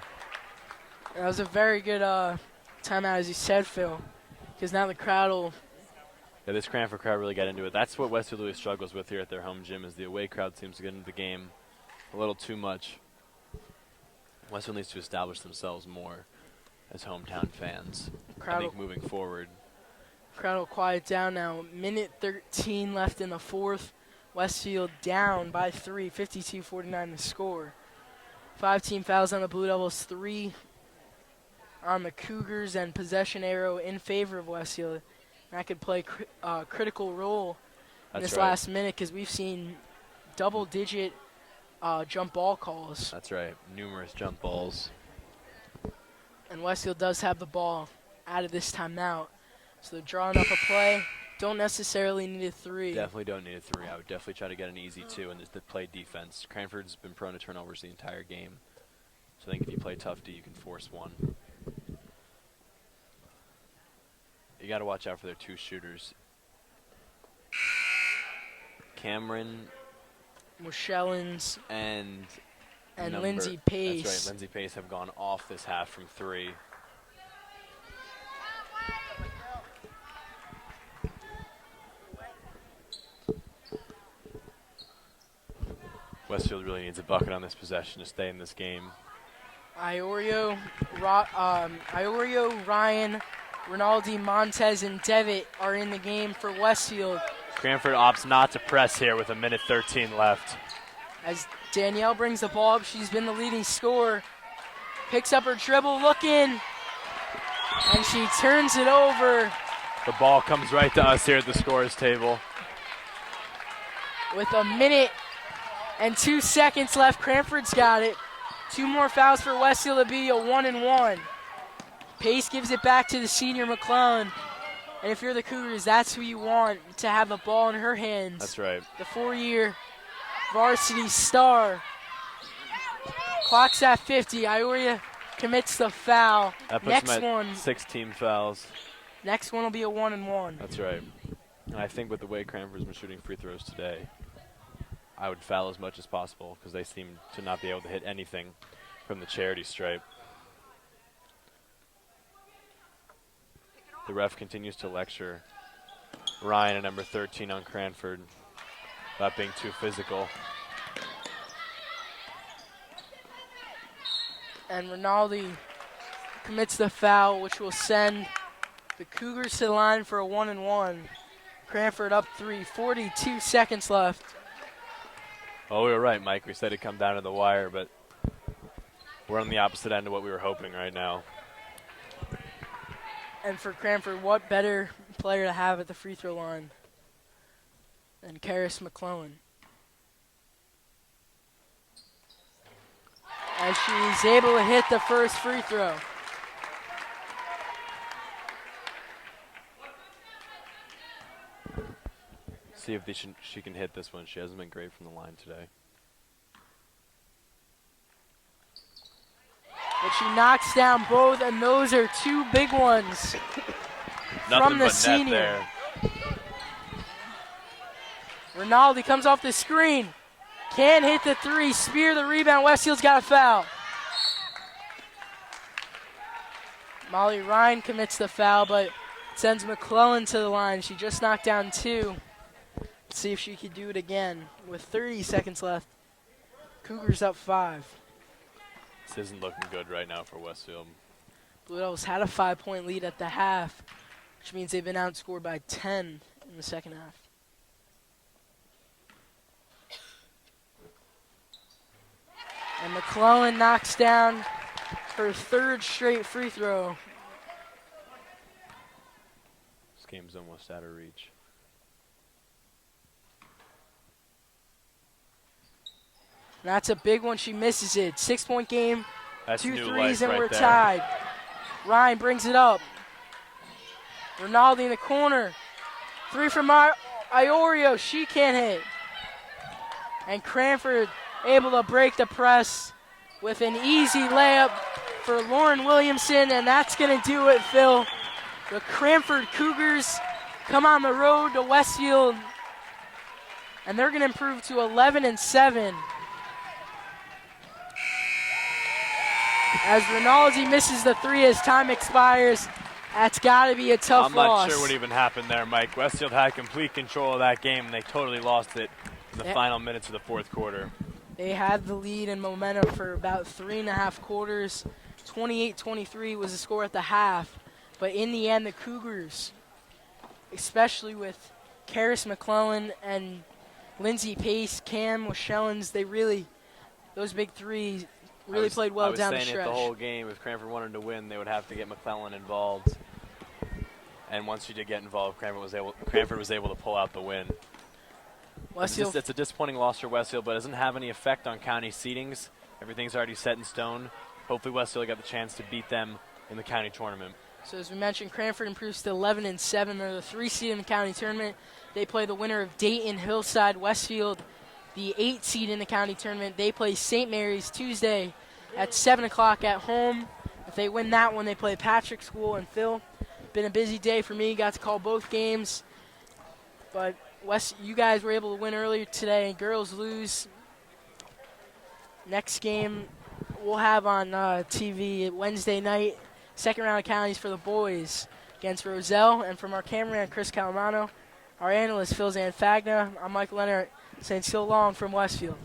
That was a very good timeout, as you said, Phil, because now the crowd will. Yeah, this Cranford crowd really got into it. That's what Westfield really struggles with here at their home gym, is the away crowd seems to get into the game a little too much. Westfield needs to establish themselves more as hometown fans, I think, moving forward. Crowd will quiet down now. Minute 13 left in the fourth. Westfield down by 3, 52-49 the score. 5 team fouls on the Blue Devils, 3 on the Cougars, and possession arrow in favor of Westfield. That could play a critical role in this last minute, because we've seen double-digit jump ball calls. That's right, numerous jump balls. And Westfield does have the ball out of this timeout. So they're drawing up a play. Don't necessarily need a 3. Definitely don't need a 3. I would definitely try to get an easy 2 and just play defense. Cranford's been prone to turnovers the entire game. So I think if you play tough D, you can force one. You got to watch out for their 2 shooters. Cameron Moshellins and Lindsay Pace. That's right, Lindsay Pace have gone off this half from 3. Westfield really needs a bucket on this possession to stay in this game. Iorio, Ryan, Rinaldi, Montez, and Devitt are in the game for Westfield. Cranford opts not to press here with a minute 13 left. As Danielle brings the ball up, she's been the leading scorer. Picks up her dribble, looking, and she turns it over. The ball comes right to us here at the scorer's table. With a minute and 2 seconds left, Cranford's got it. 2 more fouls for Westfield to be a 1-1. Pace gives it back to the senior McClellan. And if you're the Cougars, that's who you want to have the ball in her hands. That's right. The 4-year varsity star. Clock's at 50. Ioria commits the foul. That puts Next them at one. 6 team fouls. Next one will be a 1-1. That's right. And I think with the way Cranford's been shooting free throws today, I would foul as much as possible because they seem to not be able to hit anything from the charity stripe. The ref continues to lecture Ryan at number 13 on Cranford about being too physical. And Rinaldi commits the foul, which will send the Cougars to the line for a 1-1. Cranford up 3, 42 seconds left. Oh, we were right, Mike. We said it'd come down to the wire, but we're on the opposite end of what we were hoping right now. And for Cranford, what better player to have at the free throw line than Karis McClellan? As she's able to hit the first free throw. See if she can hit this one. She hasn't been great from the line today. But she knocks down both, and those are two big ones from the senior. Rinaldi comes off the screen. Can't hit the three. Spear the rebound. Westfield's got a foul. Molly Ryan commits the foul, but sends McClellan to the line. She just knocked down two. Let's see if she could do it again with 30 seconds left. Cougars up 5. This isn't looking good right now for Westfield. Blue Devils had a 5-point lead at the half, which means they've been outscored by 10 in the second half. And McClellan knocks down her third straight free throw. This game's almost out of reach. And that's a big one. She misses it. 6-point game. That's 2 new threes, life and right we're there. tied. Ryan brings it up. Rinaldi in the corner. 3 from Iorio. She can't hit. And Cranford able to break the press with an easy layup for Lauren Williamson, and that's going to do it, Phil. The Cranford Cougars come on the road to Westfield, and they're going to improve to 11-7. As Rinaldi misses the 3 as time expires, that's got to be a tough loss. I'm not sure what even happened there, Mike. Westfield had complete control of that game, and they totally lost it in the final minutes of the fourth quarter. They had the lead and momentum for about 3.5 quarters. 28-23 was the score at the half. But in the end, the Cougars, especially with Karis McClellan and Lindsay Pace, Cam Washellans, those big threes really played well down the stretch. I was saying it the whole game. If Cranford wanted to win, they would have to get McClellan involved. And once she did get involved, Cranford was able to pull out the win. It's a disappointing loss for Westfield, but it doesn't have any effect on county seedings. Everything's already set in stone. Hopefully Westfield got the chance to beat them in the county tournament. So as we mentioned, Cranford improves to 11-7. They're the 3 seed in the county tournament. They play the winner of Dayton Hillside. Westfield, the 8 seed in the county tournament. They play St. Mary's Tuesday at 7 o'clock at home. If they win that one, they play Patrick School. And Phil, been a busy day for me. Got to call both games. But you guys were able to win earlier today. Girls lose. Next game we'll have on TV Wednesday night. Second round of counties for the boys against Roselle. And from our cameraman, Chris Calamano, our analyst, Phil Zanfagna, I'm Mike Leonard saying so long from Westfield.